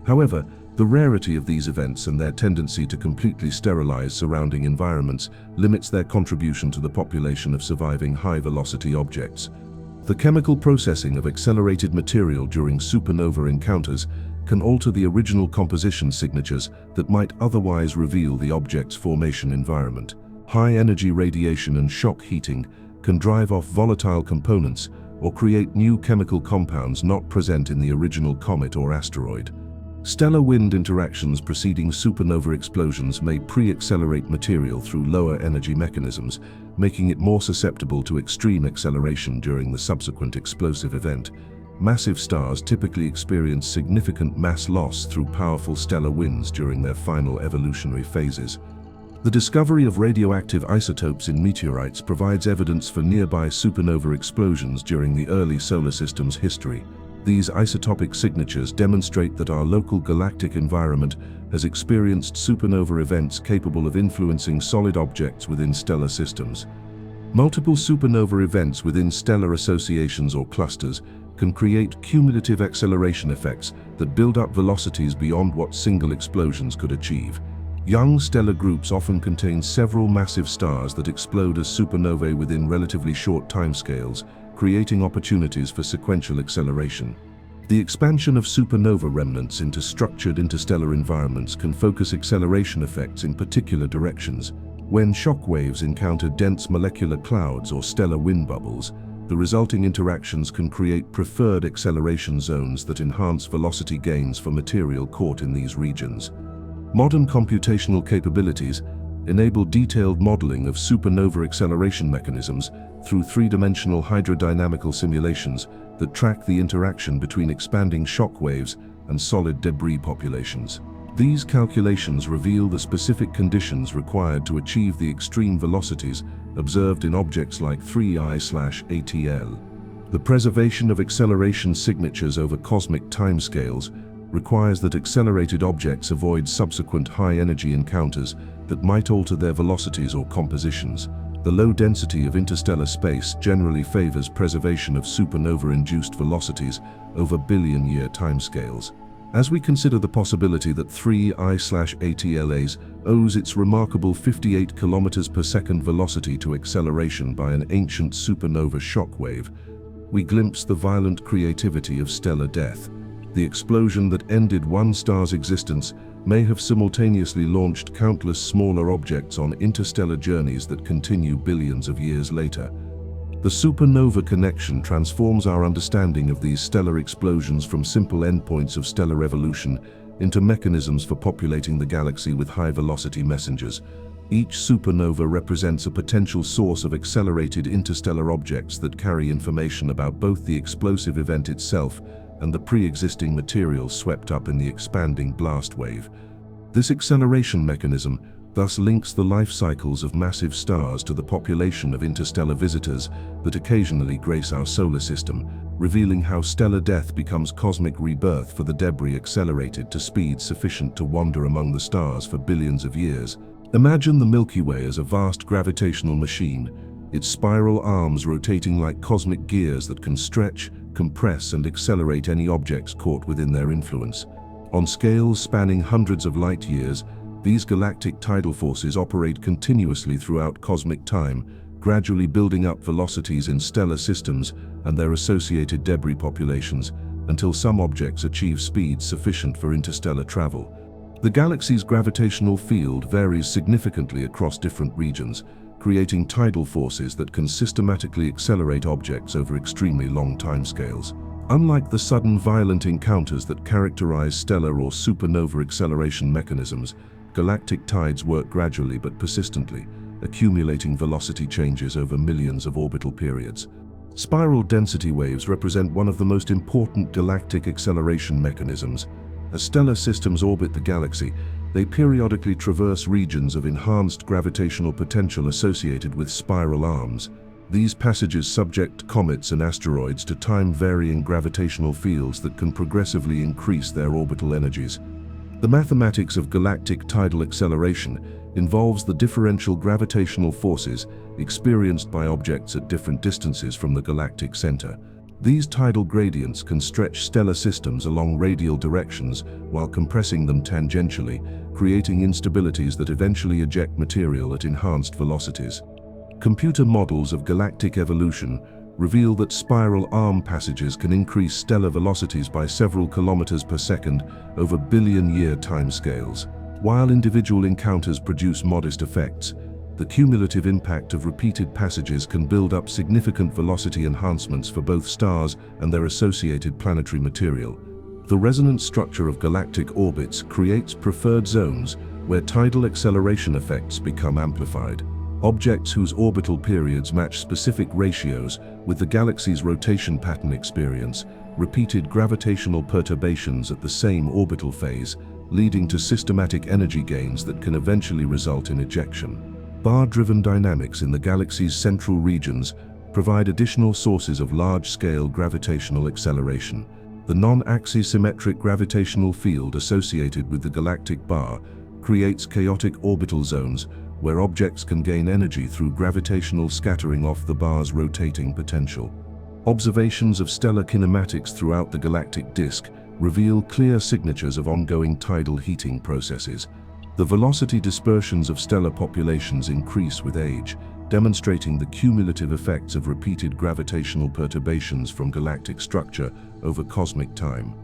However, the rarity of these events and their tendency to completely sterilize surrounding environments limits their contribution to the population of surviving high-velocity objects. The chemical processing of accelerated material during supernova encounters can alter the original composition signatures that might otherwise reveal the object's formation environment. High-energy radiation and shock heating can drive off volatile components or create new chemical compounds not present in the original comet or asteroid. Stellar wind interactions preceding supernova explosions may pre-accelerate material through lower energy mechanisms, making it more susceptible to extreme acceleration during the subsequent explosive event. Massive stars typically experience significant mass loss through powerful stellar winds during their final evolutionary phases. The discovery of radioactive isotopes in meteorites provides evidence for nearby supernova explosions during the early solar system's history. These isotopic signatures demonstrate that our local galactic environment has experienced supernova events capable of influencing solid objects within stellar systems. Multiple supernova events within stellar associations or clusters can create cumulative acceleration effects that build up velocities beyond what single explosions could achieve. Young stellar groups often contain several massive stars that explode as supernovae within relatively short timescales, creating opportunities for sequential acceleration. The expansion of supernova remnants into structured interstellar environments can focus acceleration effects in particular directions. When shock waves encounter dense molecular clouds or stellar wind bubbles, the resulting interactions can create preferred acceleration zones that enhance velocity gains for material caught in these regions. Modern computational capabilities enable detailed modeling of supernova acceleration mechanisms through three-dimensional hydrodynamical simulations that track the interaction between expanding shock waves and solid debris populations. These calculations reveal the specific conditions required to achieve the extreme velocities observed in objects like 3I/ATL. The preservation of acceleration signatures over cosmic timescales requires that accelerated objects avoid subsequent high-energy encounters that might alter their velocities or compositions. The low density of interstellar space generally favors preservation of supernova-induced velocities over billion-year timescales. As we consider the possibility that 3I/ATLAs owes its remarkable 58 km per second velocity to acceleration by an ancient supernova shockwave, we glimpse the violent creativity of stellar death. The explosion that ended one star's existence may have simultaneously launched countless smaller objects on interstellar journeys that continue billions of years later. The supernova connection transforms our understanding of these stellar explosions from simple endpoints of stellar evolution into mechanisms for populating the galaxy with high-velocity messengers. Each supernova represents a potential source of accelerated interstellar objects that carry information about both the explosive event itself and the pre-existing material swept up in the expanding blast wave. This acceleration mechanism thus links the life cycles of massive stars to the population of interstellar visitors that occasionally grace our solar system, revealing how stellar death becomes cosmic rebirth for the debris accelerated to speeds sufficient to wander among the stars for billions of years. Imagine the Milky Way as a vast gravitational machine, its spiral arms rotating like cosmic gears that can stretch, compress, and accelerate any objects caught within their influence. On scales spanning hundreds of light years, these galactic tidal forces operate continuously throughout cosmic time, gradually building up velocities in stellar systems and their associated debris populations, until some objects achieve speeds sufficient for interstellar travel. The galaxy's gravitational field varies significantly across different regions, creating tidal forces that can systematically accelerate objects over extremely long timescales. Unlike the sudden violent encounters that characterize stellar or supernova acceleration mechanisms, galactic tides work gradually but persistently, accumulating velocity changes over millions of orbital periods. Spiral density waves represent one of the most important galactic acceleration mechanisms. As stellar systems orbit the galaxy, they periodically traverse regions of enhanced gravitational potential associated with spiral arms. These passages subject comets and asteroids to time-varying gravitational fields that can progressively increase their orbital energies. The mathematics of galactic tidal acceleration involves the differential gravitational forces experienced by objects at different distances from the galactic center. These tidal gradients can stretch stellar systems along radial directions while compressing them tangentially, creating instabilities that eventually eject material at enhanced velocities. Computer models of galactic evolution reveal that spiral arm passages can increase stellar velocities by several kilometers per second over billion-year timescales. While individual encounters produce modest effects, the cumulative impact of repeated passages can build up significant velocity enhancements for both stars and their associated planetary material. The resonant structure of galactic orbits creates preferred zones where tidal acceleration effects become amplified. Objects whose orbital periods match specific ratios with the galaxy's rotation pattern experience repeated gravitational perturbations at the same orbital phase, leading to systematic energy gains that can eventually result in ejection. Bar-driven dynamics in the galaxy's central regions provide additional sources of large-scale gravitational acceleration. The non-axisymmetric gravitational field associated with the galactic bar creates chaotic orbital zones where objects can gain energy through gravitational scattering off the bar's rotating potential. Observations of stellar kinematics throughout the galactic disk reveal clear signatures of ongoing tidal heating processes. The velocity dispersions of stellar populations increase with age, demonstrating the cumulative effects of repeated gravitational perturbations from galactic structure over cosmic time.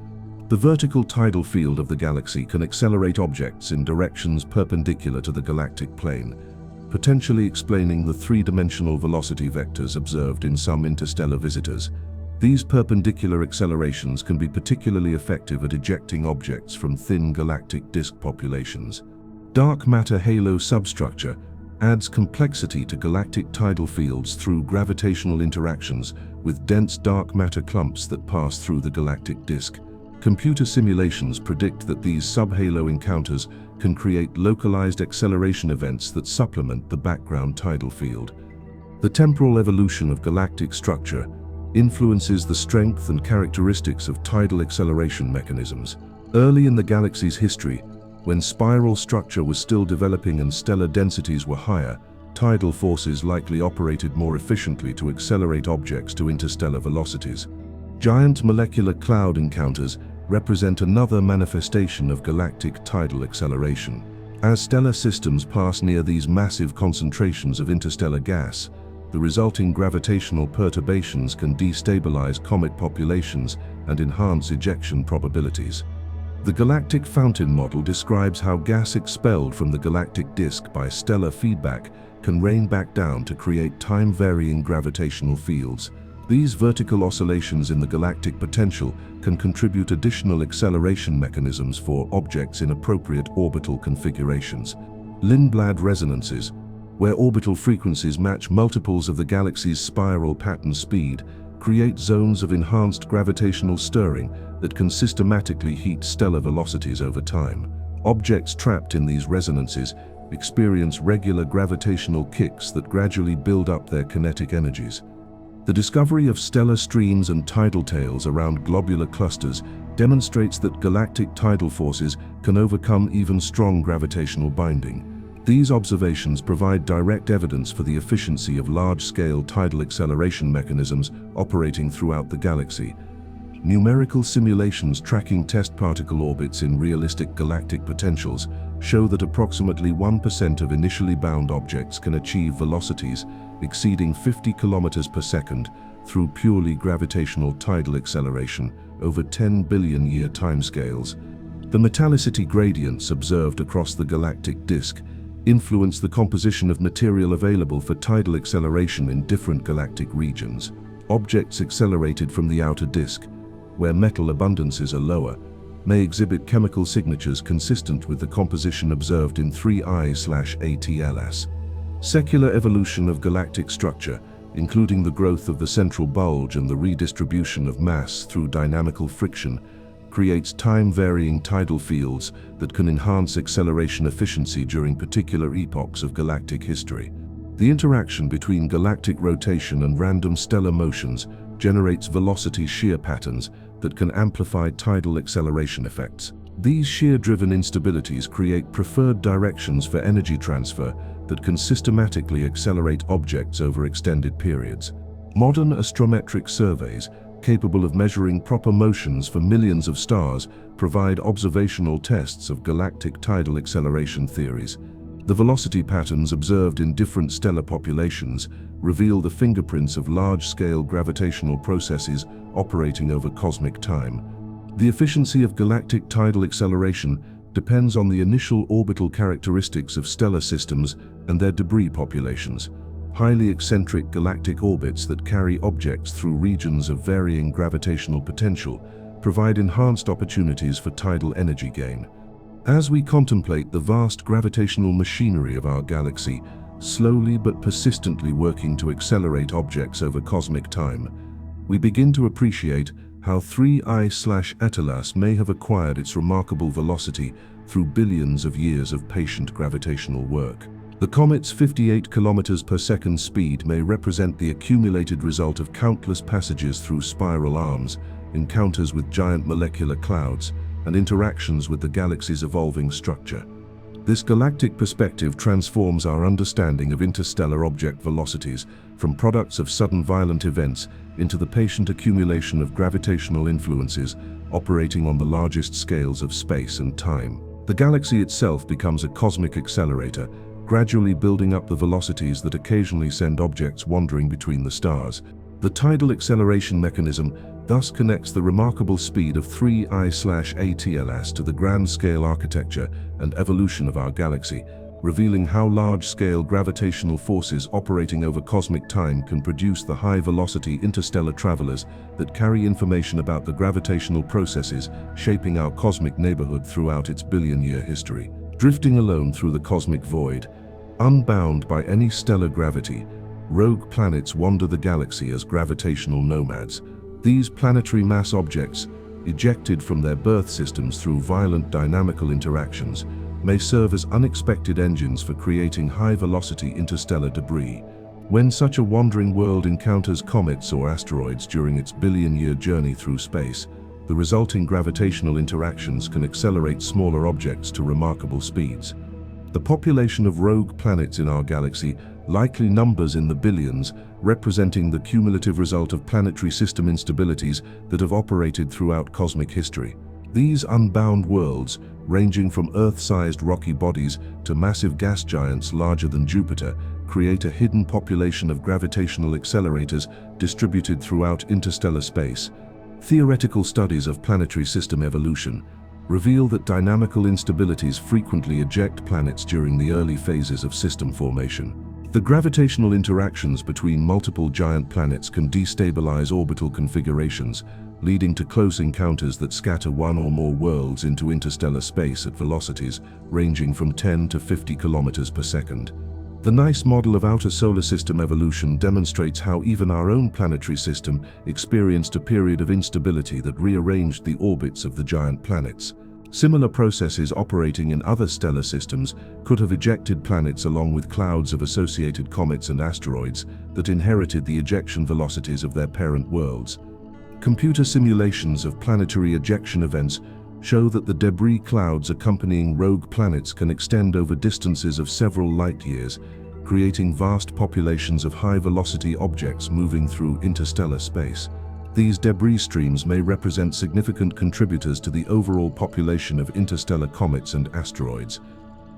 The vertical tidal field of the galaxy can accelerate objects in directions perpendicular to the galactic plane, potentially explaining the three-dimensional velocity vectors observed in some interstellar visitors. These perpendicular accelerations can be particularly effective at ejecting objects from thin galactic disk populations. Dark matter halo substructure adds complexity to galactic tidal fields through gravitational interactions with dense dark matter clumps that pass through the galactic disk. Computer simulations predict that these subhalo encounters can create localized acceleration events that supplement the background tidal field. The temporal evolution of galactic structure influences the strength and characteristics of tidal acceleration mechanisms. Early in the galaxy's history, when spiral structure was still developing and stellar densities were higher, tidal forces likely operated more efficiently to accelerate objects to interstellar velocities. Giant molecular cloud encounters represent another manifestation of galactic tidal acceleration. As stellar systems pass near these massive concentrations of interstellar gas, the resulting gravitational perturbations can destabilize comet populations and enhance ejection probabilities. The galactic fountain model describes how gas expelled from the galactic disk by stellar feedback can rain back down to create time-varying gravitational fields. These vertical oscillations in the galactic potential can contribute additional acceleration mechanisms for objects in appropriate orbital configurations. Lindblad resonances, where orbital frequencies match multiples of the galaxy's spiral pattern speed, create zones of enhanced gravitational stirring that can systematically heat stellar velocities over time. Objects trapped in these resonances experience regular gravitational kicks that gradually build up their kinetic energies. The discovery of stellar streams and tidal tails around globular clusters demonstrates that galactic tidal forces can overcome even strong gravitational binding. These observations provide direct evidence for the efficiency of large-scale tidal acceleration mechanisms operating throughout the galaxy. Numerical simulations tracking test particle orbits in realistic galactic potentials show that approximately 1% of initially bound objects can achieve velocities exceeding 50 kilometers per second through purely gravitational tidal acceleration over 10 billion-year timescales. The metallicity gradients observed across the galactic disk influence the composition of material available for tidal acceleration in different galactic regions. Objects accelerated from the outer disk, where metal abundances are lower, may exhibit chemical signatures consistent with the composition observed in 3I/ATLS. Secular evolution of galactic structure, including the growth of the central bulge and the redistribution of mass through dynamical friction, creates time-varying tidal fields that can enhance acceleration efficiency during particular epochs of galactic history. The interaction between galactic rotation and random stellar motions generates velocity shear patterns that can amplify tidal acceleration effects. These shear-driven instabilities create preferred directions for energy transfer that can systematically accelerate objects over extended periods. Modern astrometric surveys, capable of measuring proper motions for millions of stars, provide observational tests of galactic tidal acceleration theories. The velocity patterns observed in different stellar populations reveal the fingerprints of large-scale gravitational processes operating over cosmic time. The efficiency of galactic tidal acceleration depends on the initial orbital characteristics of stellar systems and their debris populations. Highly eccentric galactic orbits that carry objects through regions of varying gravitational potential provide enhanced opportunities for tidal energy gain. As we contemplate the vast gravitational machinery of our galaxy, slowly but persistently working to accelerate objects over cosmic time, we begin to appreciate how 3I/Atlas may have acquired its remarkable velocity through billions of years of patient gravitational work. The comet's 58 kilometers per second speed may represent the accumulated result of countless passages through spiral arms, encounters with giant molecular clouds, and interactions with the galaxy's evolving structure. This galactic perspective transforms our understanding of interstellar object velocities from products of sudden violent events into the patient accumulation of gravitational influences operating on the largest scales of space and time. The galaxy itself becomes a cosmic accelerator, gradually building up the velocities that occasionally send objects wandering between the stars. The tidal acceleration mechanism thus connects the remarkable speed of 3I/Atlas to the grand-scale architecture and evolution of our galaxy, revealing how large-scale gravitational forces operating over cosmic time can produce the high-velocity interstellar travelers that carry information about the gravitational processes shaping our cosmic neighborhood throughout its billion-year history. Drifting alone through the cosmic void, unbound by any stellar gravity, rogue planets wander the galaxy as gravitational nomads. These planetary mass objects, ejected from their birth systems through violent dynamical interactions, may serve as unexpected engines for creating high-velocity interstellar debris. When such a wandering world encounters comets or asteroids during its billion-year journey through space, the resulting gravitational interactions can accelerate smaller objects to remarkable speeds. The population of rogue planets in our galaxy likely numbers in the billions, representing the cumulative result of planetary system instabilities that have operated throughout cosmic history. These unbound worlds, ranging from Earth-sized rocky bodies to massive gas giants larger than Jupiter, create a hidden population of gravitational accelerators distributed throughout interstellar space. Theoretical studies of planetary system evolution reveal that dynamical instabilities frequently eject planets during the early phases of system formation. The gravitational interactions between multiple giant planets can destabilize orbital configurations, leading to close encounters that scatter one or more worlds into interstellar space at velocities ranging from 10 to 50 kilometers per second. The NICE model of outer solar system evolution demonstrates how even our own planetary system experienced a period of instability that rearranged the orbits of the giant planets. Similar processes operating in other stellar systems could have ejected planets along with clouds of associated comets and asteroids that inherited the ejection velocities of their parent worlds. Computer simulations of planetary ejection events show that the debris clouds accompanying rogue planets can extend over distances of several light-years, creating vast populations of high-velocity objects moving through interstellar space. These debris streams may represent significant contributors to the overall population of interstellar comets and asteroids.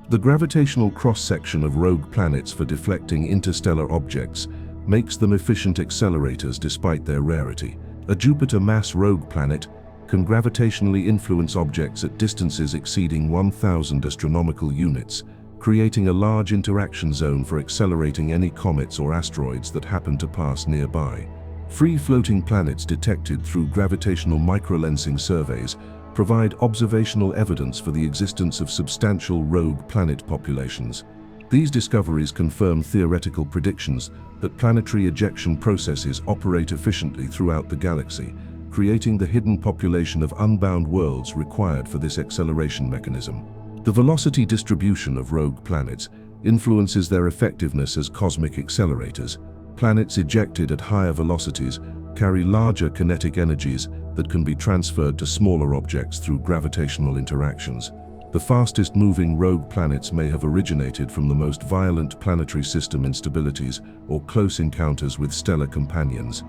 The gravitational cross-section of rogue planets for deflecting interstellar objects makes them efficient accelerators despite their rarity. A Jupiter-mass rogue planet can gravitationally influence objects at distances exceeding 1,000 astronomical units, creating a large interaction zone for accelerating any comets or asteroids that happen to pass nearby. Free-floating planets detected through gravitational microlensing surveys provide observational evidence for the existence of substantial rogue planet populations. These discoveries confirm theoretical predictions that planetary ejection processes operate efficiently throughout the galaxy, creating the hidden population of unbound worlds required for this acceleration mechanism. The velocity distribution of rogue planets influences their effectiveness as cosmic accelerators. Planets ejected at higher velocities carry larger kinetic energies that can be transferred to smaller objects through gravitational interactions. The fastest-moving rogue planets may have originated from the most violent planetary system instabilities or close encounters with stellar companions.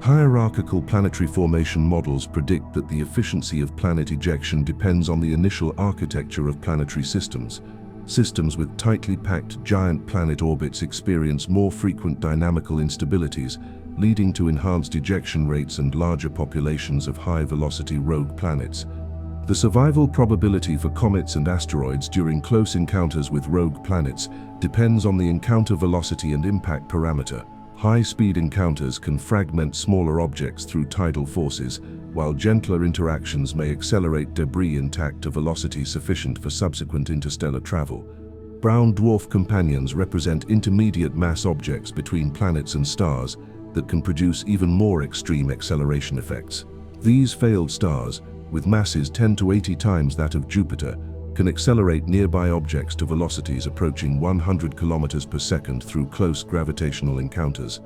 Hierarchical planetary formation models predict that the efficiency of planet ejection depends on the initial architecture of planetary systems. Systems with tightly packed giant planet orbits experience more frequent dynamical instabilities, leading to enhanced ejection rates and larger populations of high-velocity rogue planets. The survival probability for comets and asteroids during close encounters with rogue planets depends on the encounter velocity and impact parameter. High-speed encounters can fragment smaller objects through tidal forces, while gentler interactions may accelerate debris intact to velocity sufficient for subsequent interstellar travel. Brown dwarf companions represent intermediate mass objects between planets and stars that can produce even more extreme acceleration effects. These failed stars, with masses 10 to 80 times that of Jupiter, can accelerate nearby objects to velocities approaching 100 kilometers per second through close gravitational encounters.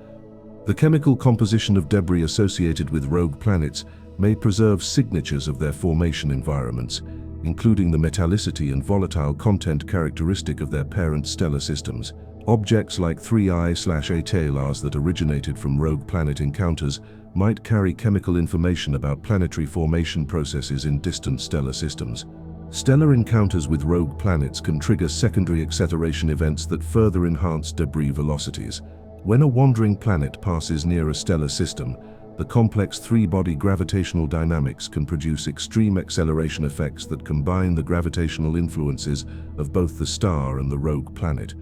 The chemical composition of debris associated with rogue planets may preserve signatures of their formation environments, including the metallicity and volatile content characteristic of their parent stellar systems. Objects like 3I/ATLAs that originated from rogue planet encounters might carry chemical information about planetary formation processes in distant stellar systems. Stellar encounters with rogue planets can trigger secondary acceleration events that further enhance debris velocities. When a wandering planet passes near a stellar system, the complex three-body gravitational dynamics can produce extreme acceleration effects that combine the gravitational influences of both the star and the rogue planet.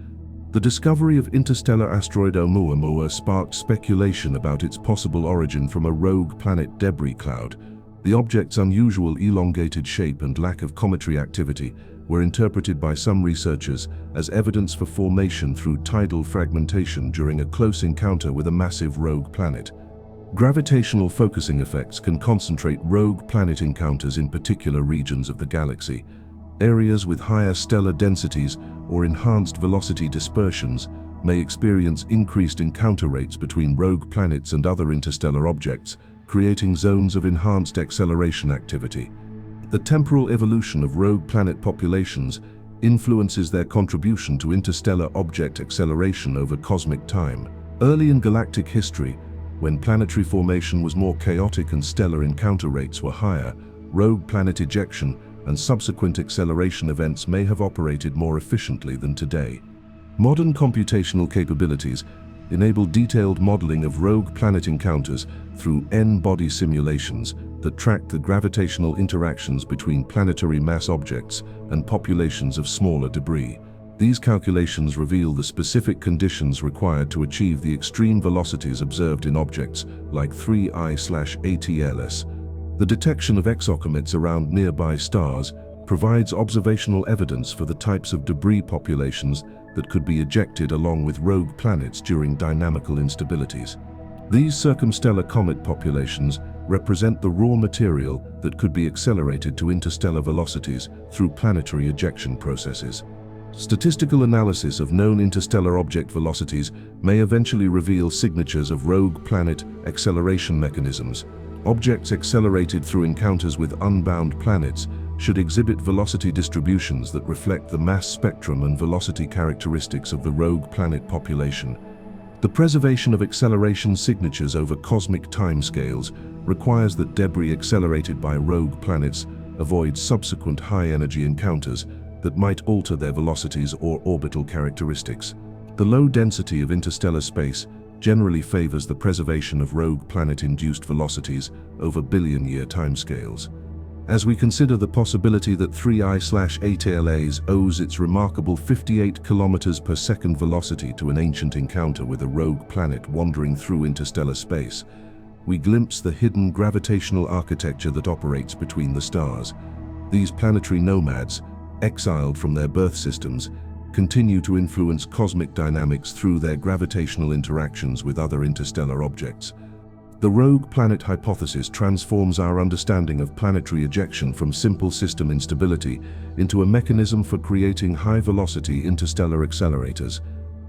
The discovery of interstellar asteroid Oumuamua sparked speculation about its possible origin from a rogue planet debris cloud. The object's unusual elongated shape and lack of cometary activity were interpreted by some researchers as evidence for formation through tidal fragmentation during a close encounter with a massive rogue planet. Gravitational focusing effects can concentrate rogue planet encounters in particular regions of the galaxy. Areas with higher stellar densities or enhanced velocity dispersions may experience increased encounter rates between rogue planets and other interstellar objects, creating zones of enhanced acceleration activity. The temporal evolution of rogue planet populations influences their contribution to interstellar object acceleration over cosmic time. Early in galactic history, when planetary formation was more chaotic and stellar encounter rates were higher, rogue planet ejection and subsequent acceleration events may have operated more efficiently than today. Modern computational capabilities enable detailed modeling of rogue planet encounters through N-body simulations that track the gravitational interactions between planetary mass objects and populations of smaller debris. These calculations reveal the specific conditions required to achieve the extreme velocities observed in objects like 3I/ATLAs. The detection of exocomets around nearby stars provides observational evidence for the types of debris populations that could be ejected along with rogue planets during dynamical instabilities. These circumstellar comet populations represent the raw material that could be accelerated to interstellar velocities through planetary ejection processes. Statistical analysis of known interstellar object velocities may eventually reveal signatures of rogue planet acceleration mechanisms. Objects accelerated through encounters with unbound planets should exhibit velocity distributions that reflect the mass spectrum and velocity characteristics of the rogue planet population. The preservation of acceleration signatures over cosmic timescales requires that debris accelerated by rogue planets avoid subsequent high-energy encounters that might alter their velocities or orbital characteristics. The low density of interstellar space generally favors the preservation of rogue planet-induced velocities over billion-year timescales. As we consider the possibility that 3I/ATLAs owes its remarkable 58 kilometers per second velocity to an ancient encounter with a rogue planet wandering through interstellar space, we glimpse the hidden gravitational architecture that operates between the stars. These planetary nomads, exiled from their birth systems, continue to influence cosmic dynamics through their gravitational interactions with other interstellar objects. The rogue planet hypothesis transforms our understanding of planetary ejection from simple system instability into a mechanism for creating high-velocity interstellar accelerators.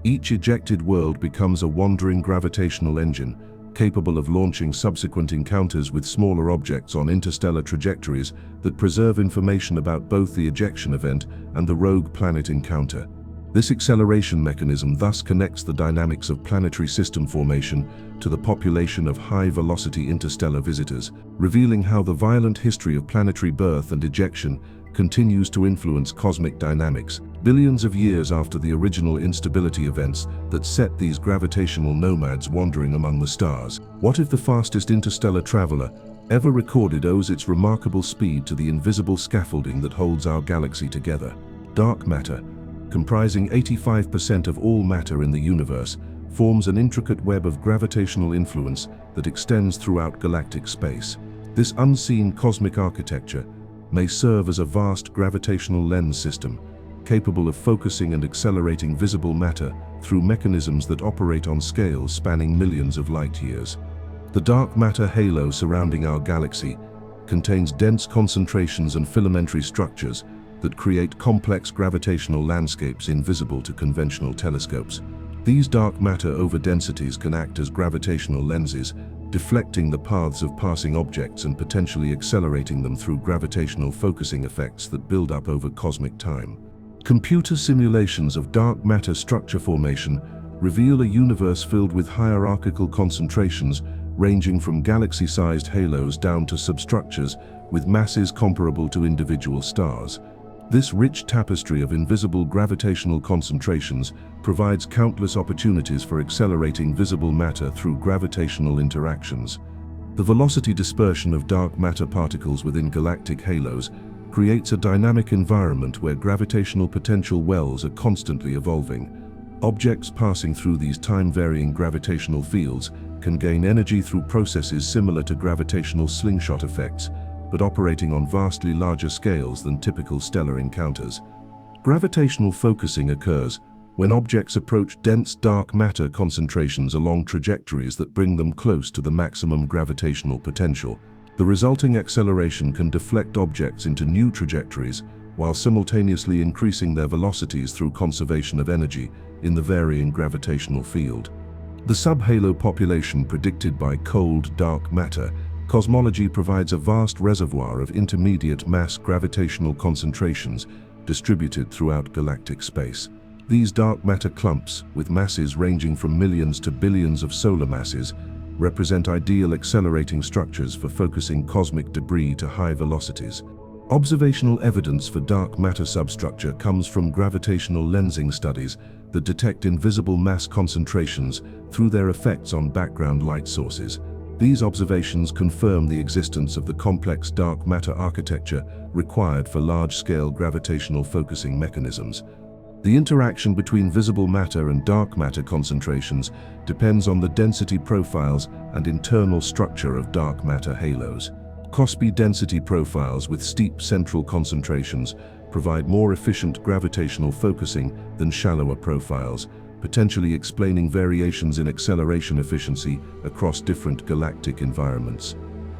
Each ejected world becomes a wandering gravitational engine, capable of launching subsequent encounters with smaller objects on interstellar trajectories that preserve information about both the ejection event and the rogue planet encounter. This acceleration mechanism thus connects the dynamics of planetary system formation to the population of high-velocity interstellar visitors, revealing how the violent history of planetary birth and ejection continues to influence cosmic dynamics, billions of years after the original instability events that set these gravitational nomads wandering among the stars. What if the fastest interstellar traveler ever recorded owes its remarkable speed to the invisible scaffolding that holds our galaxy together? Dark matter, comprising 85% of all matter in the universe, forms an intricate web of gravitational influence that extends throughout galactic space. This unseen cosmic architecture may serve as a vast gravitational lens system, capable of focusing and accelerating visible matter through mechanisms that operate on scales spanning millions of light-years. The dark matter halo surrounding our galaxy contains dense concentrations and filamentary structures that create complex gravitational landscapes invisible to conventional telescopes. These dark matter overdensities can act as gravitational lenses, deflecting the paths of passing objects and potentially accelerating them through gravitational focusing effects that build up over cosmic time. Computer simulations of dark matter structure formation reveal a universe filled with hierarchical concentrations ranging from galaxy-sized halos down to substructures with masses comparable to individual stars. This rich tapestry of invisible gravitational concentrations provides countless opportunities for accelerating visible matter through gravitational interactions. The velocity dispersion of dark matter particles within galactic halos creates a dynamic environment where gravitational potential wells are constantly evolving. Objects passing through these time-varying gravitational fields can gain energy through processes similar to gravitational slingshot effects, but operating on vastly larger scales than typical stellar encounters. Gravitational focusing occurs when objects approach dense dark matter concentrations along trajectories that bring them close to the maximum gravitational potential. The resulting acceleration can deflect objects into new trajectories while simultaneously increasing their velocities through conservation of energy in the varying gravitational field. The subhalo population predicted by cold dark matter cosmology provides a vast reservoir of intermediate mass gravitational concentrations distributed throughout galactic space. These dark matter clumps, with masses ranging from millions to billions of solar masses, represent ideal accelerating structures for focusing cosmic debris to high velocities. Observational evidence for dark matter substructure comes from gravitational lensing studies that detect invisible mass concentrations through their effects on background light sources. These observations confirm the existence of the complex dark matter architecture required for large-scale gravitational focusing mechanisms. The interaction between visible matter and dark matter concentrations depends on the density profiles and internal structure of dark matter halos. Cosby density profiles with steep central concentrations provide more efficient gravitational focusing than shallower profiles, potentially explaining variations in acceleration efficiency across different galactic environments.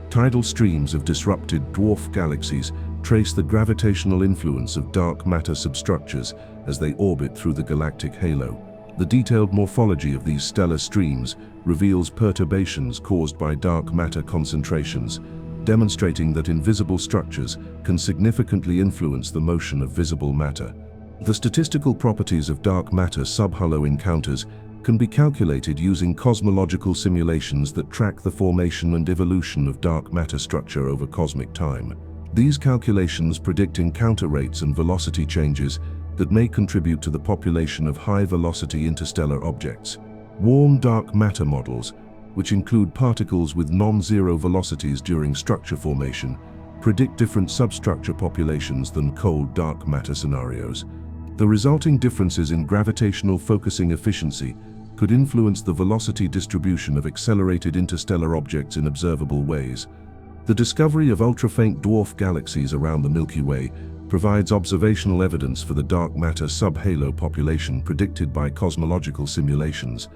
Tidal streams of disrupted dwarf galaxies trace the gravitational influence of dark matter substructures as they orbit through the galactic halo. The detailed morphology of these stellar streams reveals perturbations caused by dark matter concentrations, demonstrating that invisible structures can significantly influence the motion of visible matter. The statistical properties of dark matter subhalo encounters can be calculated using cosmological simulations that track the formation and evolution of dark matter structure over cosmic time. These calculations predict encounter rates and velocity changes that may contribute to the population of high-velocity interstellar objects. Warm dark matter models, which include particles with non-zero velocities during structure formation, predict different substructure populations than cold dark matter scenarios. The resulting differences in gravitational focusing efficiency could influence the velocity distribution of accelerated interstellar objects in observable ways. The discovery of ultra-faint dwarf galaxies around the Milky Way provides observational evidence for the dark matter subhalo population predicted by cosmological simulations.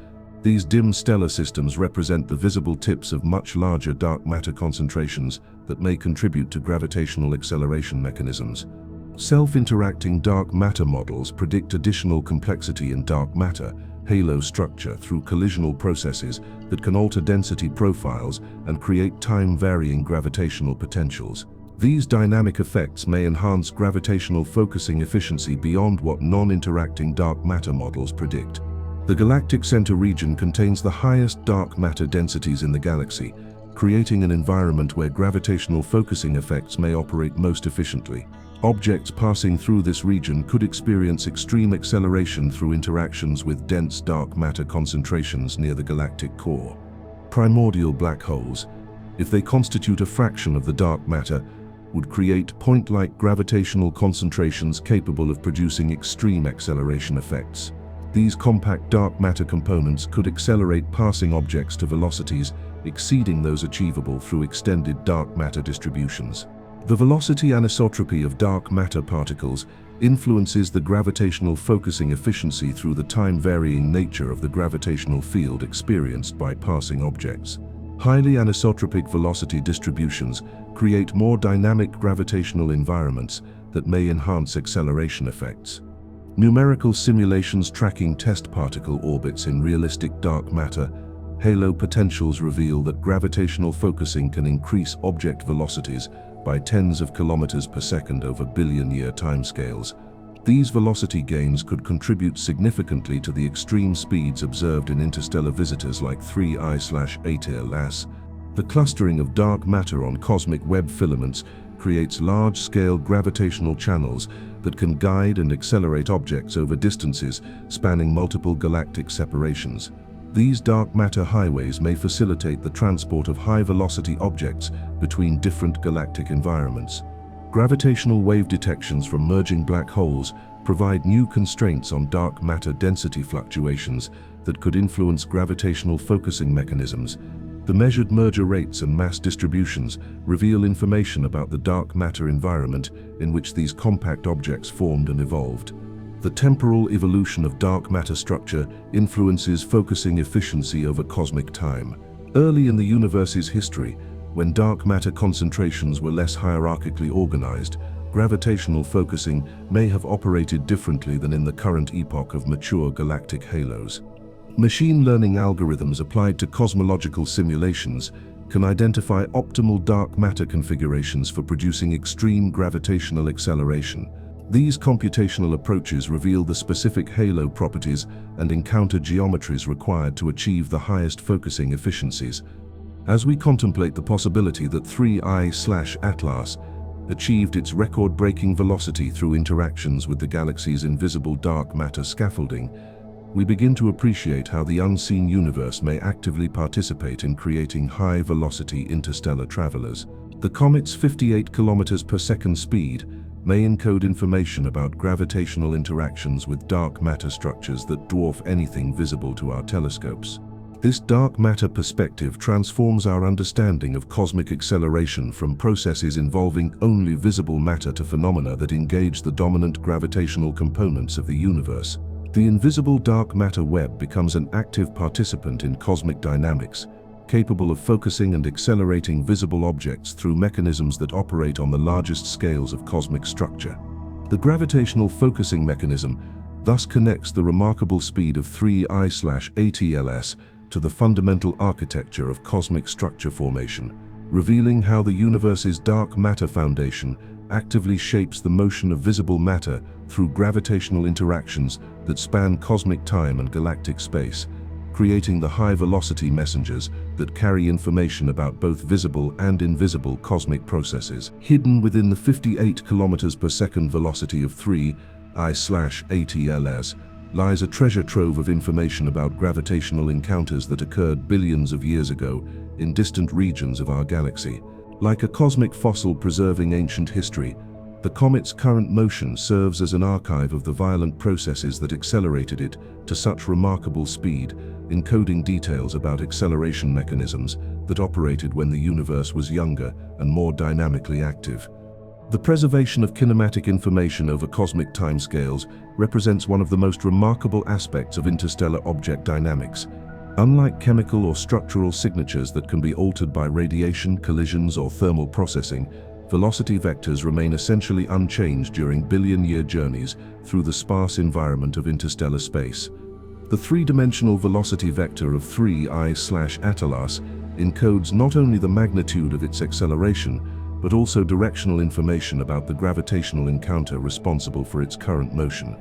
These dim stellar systems represent the visible tips of much larger dark matter concentrations that may contribute to gravitational acceleration mechanisms. Self-interacting dark matter models predict additional complexity in dark matter halo structure through collisional processes that can alter density profiles and create time-varying gravitational potentials. These dynamic effects may enhance gravitational focusing efficiency beyond what non-interacting dark matter models predict. The galactic center region contains the highest dark matter densities in the galaxy, creating an environment where gravitational focusing effects may operate most efficiently. Objects passing through this region could experience extreme acceleration through interactions with dense dark matter concentrations near the galactic core. Primordial black holes, if they constitute a fraction of the dark matter, would create point-like gravitational concentrations capable of producing extreme acceleration effects. These compact dark matter components could accelerate passing objects to velocities exceeding those achievable through extended dark matter distributions. The velocity anisotropy of dark matter particles influences the gravitational focusing efficiency through the time-varying nature of the gravitational field experienced by passing objects. Highly anisotropic velocity distributions create more dynamic gravitational environments that may enhance acceleration effects. Numerical simulations tracking test particle orbits in realistic dark matter halo potentials reveal that gravitational focusing can increase object velocities by tens of kilometers per second over billion-year timescales. These velocity gains could contribute significantly to the extreme speeds observed in interstellar visitors like 3I/ATLAS. The clustering of dark matter on cosmic web filaments creates large-scale gravitational channels that can guide and accelerate objects over distances spanning multiple galactic separations. These dark matter highways may facilitate the transport of high-velocity objects between different galactic environments. Gravitational wave detections from merging black holes provide new constraints on dark matter density fluctuations that could influence gravitational focusing mechanisms. The measured merger rates and mass distributions reveal information about the dark matter environment in which these compact objects formed and evolved. The temporal evolution of dark matter structure influences focusing efficiency over cosmic time. Early in the universe's history, when dark matter concentrations were less hierarchically organized, gravitational focusing may have operated differently than in the current epoch of mature galactic halos. Machine learning algorithms applied to cosmological simulations can identify optimal dark matter configurations for producing extreme gravitational acceleration. These computational approaches reveal the specific halo properties and encounter geometries required to achieve the highest focusing efficiencies. As we contemplate the possibility that 3I/ATLAS achieved its record-breaking velocity through interactions with the galaxy's invisible dark matter scaffolding, we begin to appreciate how the unseen universe may actively participate in creating high-velocity interstellar travelers. The comet's 58 kilometers per second speed may encode information about gravitational interactions with dark matter structures that dwarf anything visible to our telescopes. This dark matter perspective transforms our understanding of cosmic acceleration from processes involving only visible matter to phenomena that engage the dominant gravitational components of the universe. The invisible dark matter web becomes an active participant in cosmic dynamics, capable of focusing and accelerating visible objects through mechanisms that operate on the largest scales of cosmic structure. The gravitational focusing mechanism thus connects the remarkable speed of 3I/ATLAS to the fundamental architecture of cosmic structure formation, revealing how the universe's dark matter foundation actively shapes the motion of visible matter through gravitational interactions that span cosmic time and galactic space, creating the high-velocity messengers that carry information about both visible and invisible cosmic processes. Hidden within the 58 kilometers per second velocity of 3I/ATLAS lies a treasure trove of information about gravitational encounters that occurred billions of years ago in distant regions of our galaxy. Like a cosmic fossil preserving ancient history, the comet's current motion serves as an archive of the violent processes that accelerated it to such remarkable speed, encoding details about acceleration mechanisms that operated when the universe was younger and more dynamically active. The preservation of kinematic information over cosmic timescales represents one of the most remarkable aspects of interstellar object dynamics. Unlike chemical or structural signatures that can be altered by radiation, collisions, or thermal processing, velocity vectors remain essentially unchanged during billion-year journeys through the sparse environment of interstellar space. The three-dimensional velocity vector of 3I/ATLAS encodes not only the magnitude of its acceleration, but also directional information about the gravitational encounter responsible for its current motion.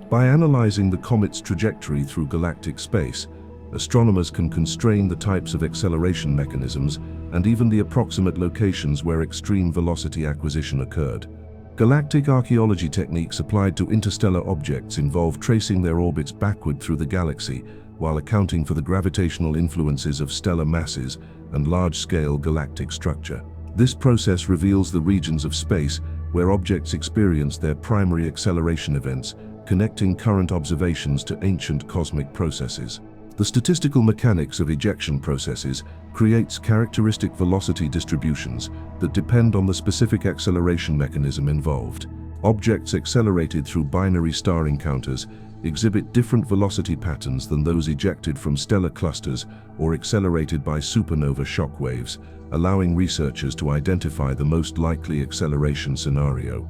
By analyzing the comet's trajectory through galactic space, astronomers can constrain the types of acceleration mechanisms and even the approximate locations where extreme velocity acquisition occurred. Galactic archaeology techniques applied to interstellar objects involve tracing their orbits backward through the galaxy while accounting for the gravitational influences of stellar masses and large-scale galactic structure. This process reveals the regions of space where objects experience their primary acceleration events, connecting current observations to ancient cosmic processes. The statistical mechanics of ejection processes creates characteristic velocity distributions that depend on the specific acceleration mechanism involved. Objects accelerated through binary star encounters exhibit different velocity patterns than those ejected from stellar clusters or accelerated by supernova shock waves, allowing researchers to identify the most likely acceleration scenario.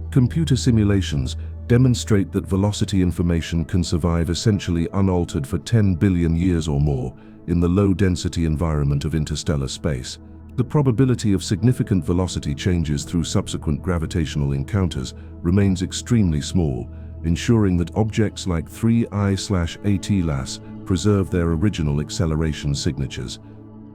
Computer simulations demonstrate that velocity information can survive essentially unaltered for 10 billion years or more in the low-density environment of interstellar space. The probability of significant velocity changes through subsequent gravitational encounters remains extremely small, ensuring that objects like 3I/ATLAS preserve their original acceleration signatures.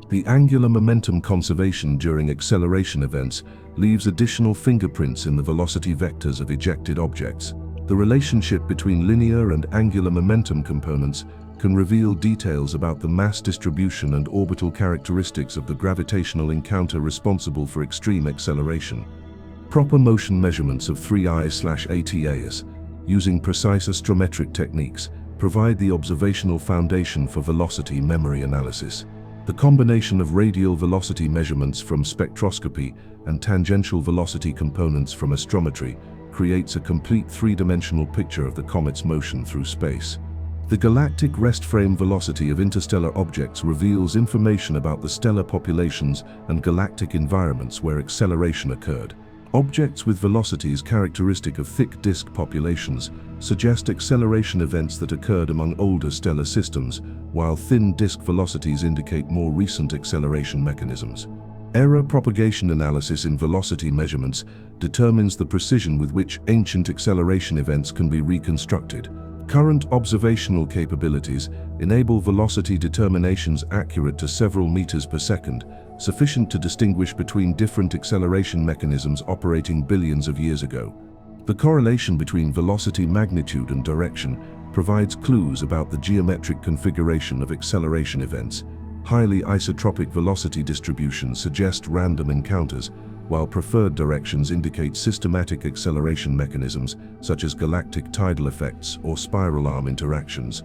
The angular momentum conservation during acceleration events leaves additional fingerprints in the velocity vectors of ejected objects. The relationship between linear and angular momentum components can reveal details about the mass distribution and orbital characteristics of the gravitational encounter responsible for extreme acceleration. Proper motion measurements of 3I/ATLAS, using precise astrometric techniques, provide the observational foundation for velocity memory analysis. The combination of radial velocity measurements from spectroscopy and tangential velocity components from astrometry creates a complete three-dimensional picture of the comet's motion through space. The galactic rest frame velocity of interstellar objects reveals information about the stellar populations and galactic environments where acceleration occurred. Objects with velocities characteristic of thick disk populations suggest acceleration events that occurred among older stellar systems, while thin disk velocities indicate more recent acceleration mechanisms. Error propagation analysis in velocity measurements determines the precision with which ancient acceleration events can be reconstructed. Current observational capabilities enable velocity determinations accurate to several meters per second, sufficient to distinguish between different acceleration mechanisms operating billions of years ago. The correlation between velocity magnitude and direction provides clues about the geometric configuration of acceleration events. Highly isotropic velocity distributions suggest random encounters, while preferred directions indicate systematic acceleration mechanisms such as galactic tidal effects or spiral arm interactions.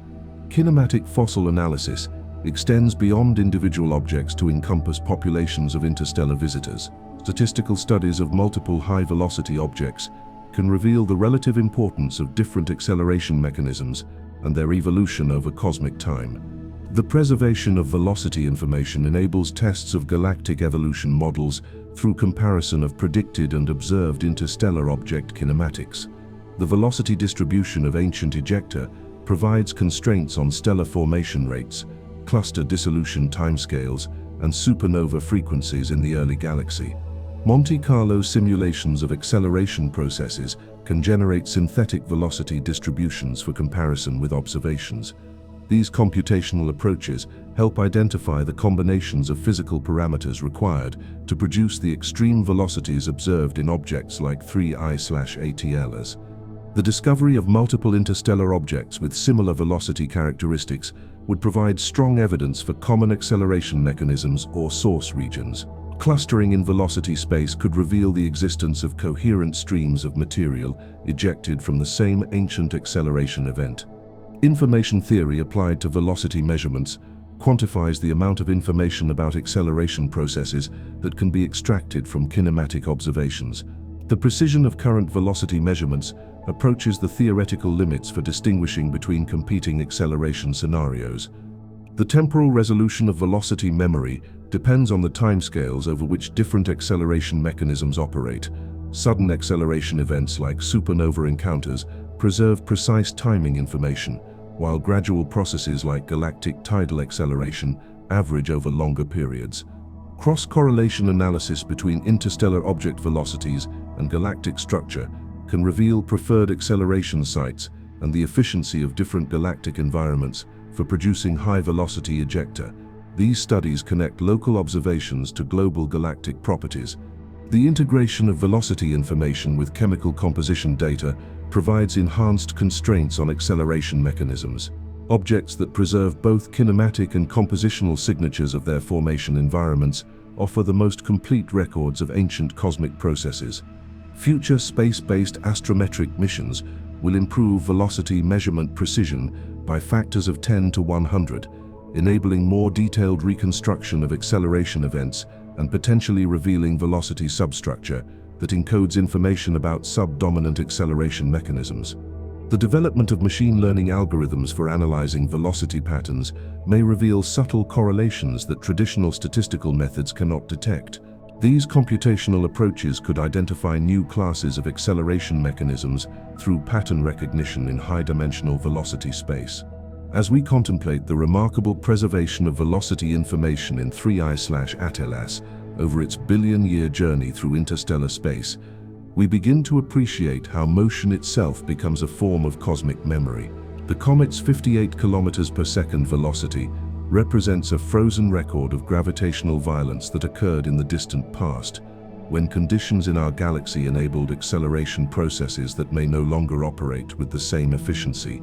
Kinematic fossil analysis extends beyond individual objects to encompass populations of interstellar visitors. Statistical studies of multiple high-velocity objects can reveal the relative importance of different acceleration mechanisms and their evolution over cosmic time. The preservation of velocity information enables tests of galactic evolution models through comparison of predicted and observed interstellar object kinematics. The velocity distribution of ancient ejecta provides constraints on stellar formation rates, cluster dissolution timescales, and supernova frequencies in the early galaxy. Monte Carlo simulations of acceleration processes can generate synthetic velocity distributions for comparison with observations. These computational approaches help identify the combinations of physical parameters required to produce the extreme velocities observed in objects like 3I/ATLAS. The discovery of multiple interstellar objects with similar velocity characteristics would provide strong evidence for common acceleration mechanisms or source regions. Clustering in velocity space could reveal the existence of coherent streams of material ejected from the same ancient acceleration event. Information theory applied to velocity measurements quantifies the amount of information about acceleration processes that can be extracted from kinematic observations. The precision of current velocity measurements approaches the theoretical limits for distinguishing between competing acceleration scenarios. The temporal resolution of velocity memory depends on the timescales over which different acceleration mechanisms operate. Sudden acceleration events like supernova encounters preserve precise timing information, while gradual processes like galactic tidal acceleration average over longer periods. Cross-correlation analysis between interstellar object velocities and galactic structure can reveal preferred acceleration sites and the efficiency of different galactic environments for producing high-velocity ejecta. These studies connect local observations to global galactic properties. The integration of velocity information with chemical composition data provides enhanced constraints on acceleration mechanisms. Objects that preserve both kinematic and compositional signatures of their formation environments offer the most complete records of ancient cosmic processes. Future space-based astrometric missions will improve velocity measurement precision by factors of 10 to 100, enabling more detailed reconstruction of acceleration events and potentially revealing velocity substructure that encodes information about subdominant acceleration mechanisms. The development of machine learning algorithms for analyzing velocity patterns may reveal subtle correlations that traditional statistical methods cannot detect. These computational approaches could identify new classes of acceleration mechanisms through pattern recognition in high-dimensional velocity space. As we contemplate the remarkable preservation of velocity information in 3I/ATLAS over its billion-year journey through interstellar space, we begin to appreciate how motion itself becomes a form of cosmic memory. The comet's 58 kilometers per second velocity represents a frozen record of gravitational violence that occurred in the distant past, when conditions in our galaxy enabled acceleration processes that may no longer operate with the same efficiency.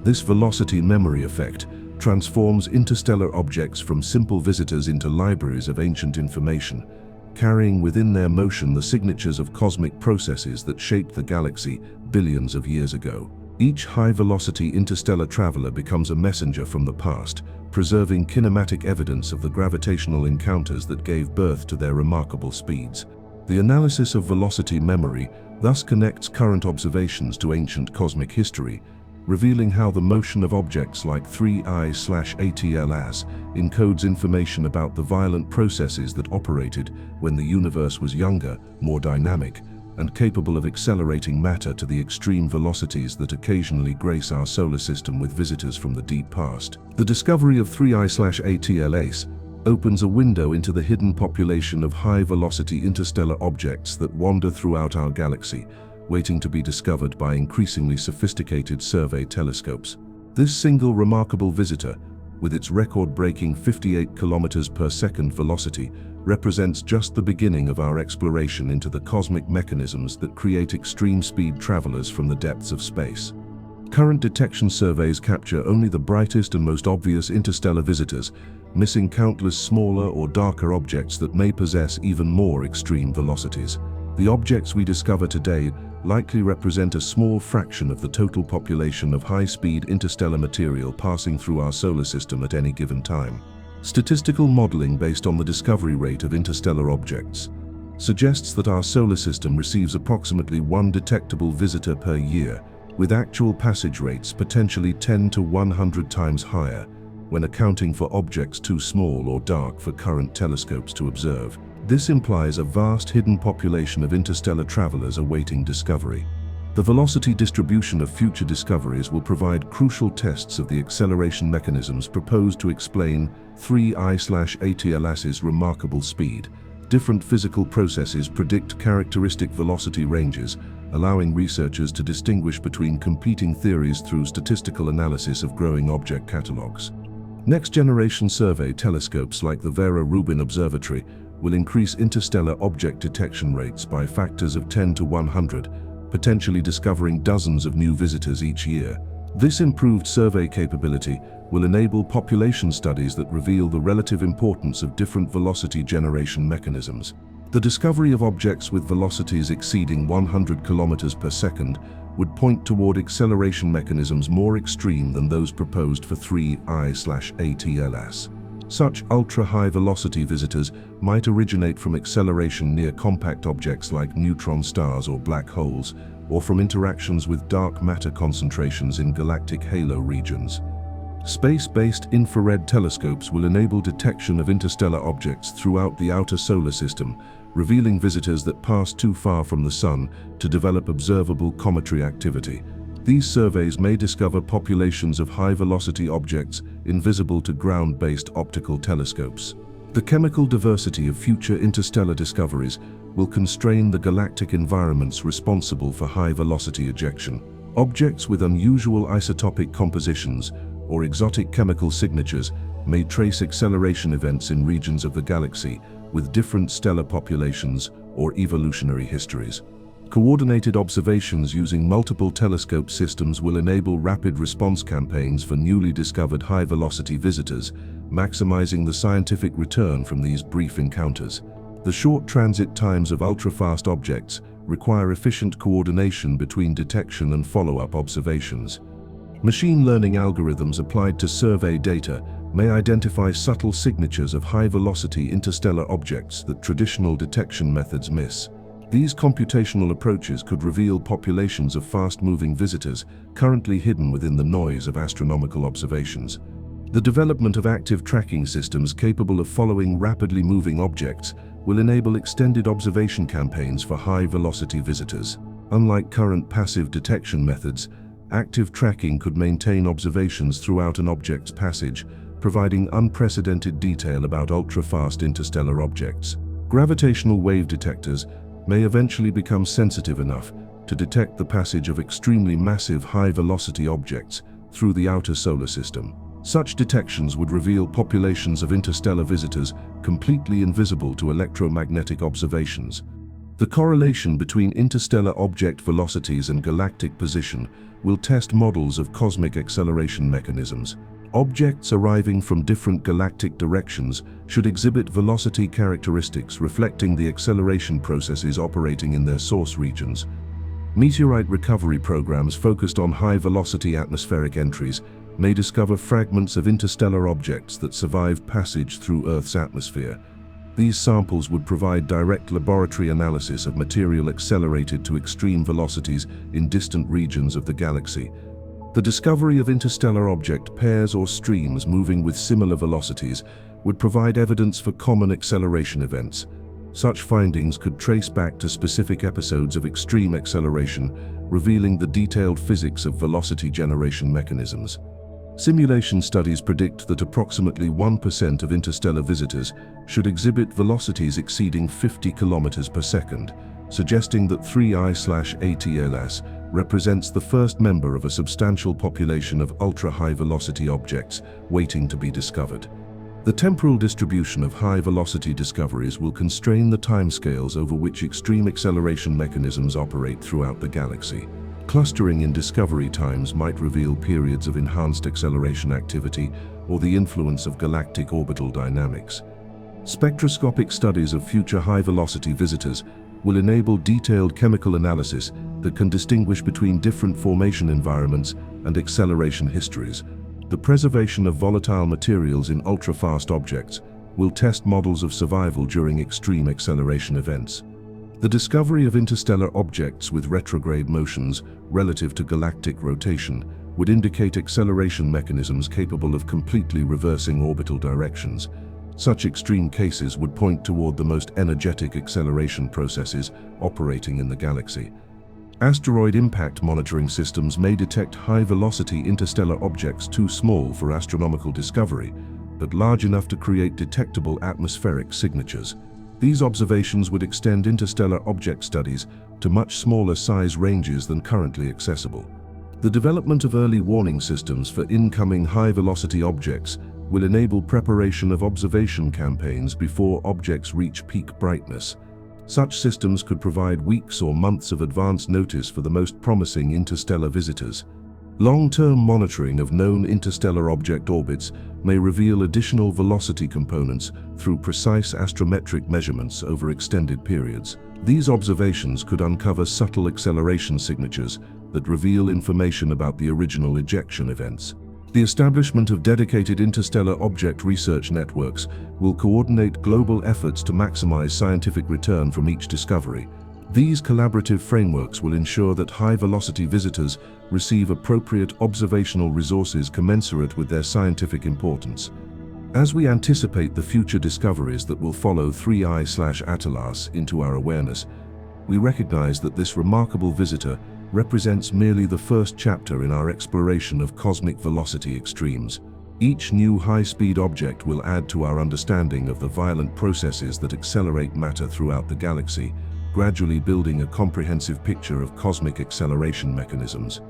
This velocity memory effect transforms interstellar objects from simple visitors into libraries of ancient information, carrying within their motion the signatures of cosmic processes that shaped the galaxy billions of years ago. Each high-velocity interstellar traveler becomes a messenger from the past, preserving kinematic evidence of the gravitational encounters that gave birth to their remarkable speeds. The analysis of velocity memory thus connects current observations to ancient cosmic history, revealing how the motion of objects like 3I/ATLAS encodes information about the violent processes that operated when the universe was younger, more dynamic, and capable of accelerating matter to the extreme velocities that occasionally grace our solar system with visitors from the deep past. The discovery of 3I/ATLAS opens a window into the hidden population of high-velocity interstellar objects that wander throughout our galaxy, waiting to be discovered by increasingly sophisticated survey telescopes. This single remarkable visitor, with its record-breaking 58 kilometers per second velocity, represents just the beginning of our exploration into the cosmic mechanisms that create extreme speed travelers from the depths of space. Current detection surveys capture only the brightest and most obvious interstellar visitors, missing countless smaller or darker objects that may possess even more extreme velocities. The objects we discover today likely represent a small fraction of the total population of high-speed interstellar material passing through our solar system at any given time. Statistical modeling based on the discovery rate of interstellar objects suggests that our solar system receives approximately one detectable visitor per year, with actual passage rates potentially 10 to 100 times higher when accounting for objects too small or dark for current telescopes to observe. This implies a vast hidden population of interstellar travelers awaiting discovery. The velocity distribution of future discoveries will provide crucial tests of the acceleration mechanisms proposed to explain 3I/ATLAS's remarkable speed. Different physical processes predict characteristic velocity ranges, allowing researchers to distinguish between competing theories through statistical analysis of growing object catalogs. Next-generation survey telescopes like the Vera Rubin Observatory will increase interstellar object detection rates by factors of 10 to 100, potentially discovering dozens of new visitors each year. This improved survey capability will enable population studies that reveal the relative importance of different velocity generation mechanisms. The discovery of objects with velocities exceeding 100 kilometers per second would point toward acceleration mechanisms more extreme than those proposed for 3I/ATLAS. Such ultra-high velocity visitors might originate from acceleration near compact objects like neutron stars or black holes, or from interactions with dark matter concentrations in galactic halo regions. Space-based infrared telescopes will enable detection of interstellar objects throughout the outer solar system, revealing visitors that pass too far from the Sun to develop observable cometary activity. These surveys may discover populations of high-velocity objects invisible to ground-based optical telescopes. The chemical diversity of future interstellar discoveries will constrain the galactic environments responsible for high-velocity ejection. Objects with unusual isotopic compositions or exotic chemical signatures may trace acceleration events in regions of the galaxy with different stellar populations or evolutionary histories. Coordinated observations using multiple telescope systems will enable rapid response campaigns for newly discovered high-velocity visitors, maximizing the scientific return from these brief encounters. The short transit times of ultra-fast objects require efficient coordination between detection and follow-up observations. Machine learning algorithms applied to survey data may identify subtle signatures of high-velocity interstellar objects that traditional detection methods miss. These computational approaches could reveal populations of fast-moving visitors currently hidden within the noise of astronomical observations. The development of active tracking systems capable of following rapidly moving objects will enable extended observation campaigns for high-velocity visitors. Unlike current passive detection methods, active tracking could maintain observations throughout an object's passage, providing unprecedented detail about ultra-fast interstellar objects. Gravitational wave detectors may eventually become sensitive enough to detect the passage of extremely massive high-velocity objects through the outer solar system. Such detections would reveal populations of interstellar visitors completely invisible to electromagnetic observations. The correlation between interstellar object velocities and galactic position will test models of cosmic acceleration mechanisms. Objects arriving from different galactic directions should exhibit velocity characteristics reflecting the acceleration processes operating in their source regions. Meteorite recovery programs focused on high-velocity atmospheric entries may discover fragments of interstellar objects that survived passage through Earth's atmosphere. These samples would provide direct laboratory analysis of material accelerated to extreme velocities in distant regions of the galaxy. The discovery of interstellar object pairs or streams moving with similar velocities would provide evidence for common acceleration events. Such findings could trace back to specific episodes of extreme acceleration, revealing the detailed physics of velocity generation mechanisms. Simulation studies predict that approximately 1% of interstellar visitors should exhibit velocities exceeding 50 kilometers per second, suggesting that 3I/ATLAS represents the first member of a substantial population of ultra-high-velocity objects waiting to be discovered. The temporal distribution of high-velocity discoveries will constrain the timescales over which extreme acceleration mechanisms operate throughout the galaxy. Clustering in discovery times might reveal periods of enhanced acceleration activity or the influence of galactic orbital dynamics. Spectroscopic studies of future high-velocity visitors will enable detailed chemical analysis that can distinguish between different formation environments and acceleration histories. The preservation of volatile materials in ultra-fast objects will test models of survival during extreme acceleration events. The discovery of interstellar objects with retrograde motions relative to galactic rotation would indicate acceleration mechanisms capable of completely reversing orbital directions. Such extreme cases would point toward the most energetic acceleration processes operating in the galaxy. Asteroid impact monitoring systems may detect high-velocity interstellar objects too small for astronomical discovery, but large enough to create detectable atmospheric signatures. These observations would extend interstellar object studies to much smaller size ranges than currently accessible. The development of early warning systems for incoming high-velocity objects will enable preparation of observation campaigns before objects reach peak brightness. Such systems could provide weeks or months of advance notice for the most promising interstellar visitors. Long-term monitoring of known interstellar object orbits may reveal additional velocity components through precise astrometric measurements over extended periods. These observations could uncover subtle acceleration signatures that reveal information about the original ejection events. The establishment of dedicated interstellar object research networks will coordinate global efforts to maximize scientific return from each discovery. These collaborative frameworks will ensure that high-velocity visitors receive appropriate observational resources commensurate with their scientific importance. As we anticipate the future discoveries that will follow 3I/ATLAS into our awareness, we recognize that this remarkable visitor represents merely the first chapter in our exploration of cosmic velocity extremes. Each new high-speed object will add to our understanding of the violent processes that accelerate matter throughout the galaxy, gradually building a comprehensive picture of cosmic acceleration mechanisms.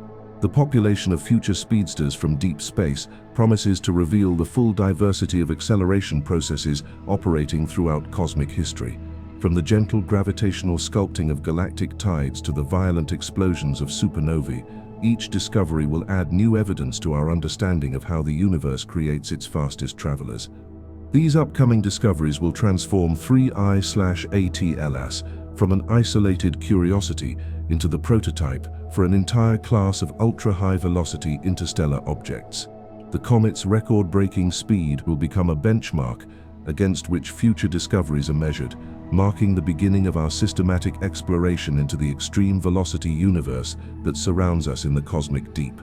The population of future speedsters from deep space promises to reveal the full diversity of acceleration processes operating throughout cosmic history. From the gentle gravitational sculpting of galactic tides to the violent explosions of supernovae, each discovery will add new evidence to our understanding of how the universe creates its fastest travelers. These upcoming discoveries will transform 3I/ATLAS from an isolated curiosity into the prototype for an entire class of ultra-high-velocity interstellar objects. The comet's record-breaking speed will become a benchmark against which future discoveries are measured, marking the beginning of our systematic exploration into the extreme velocity universe that surrounds us in the cosmic deep.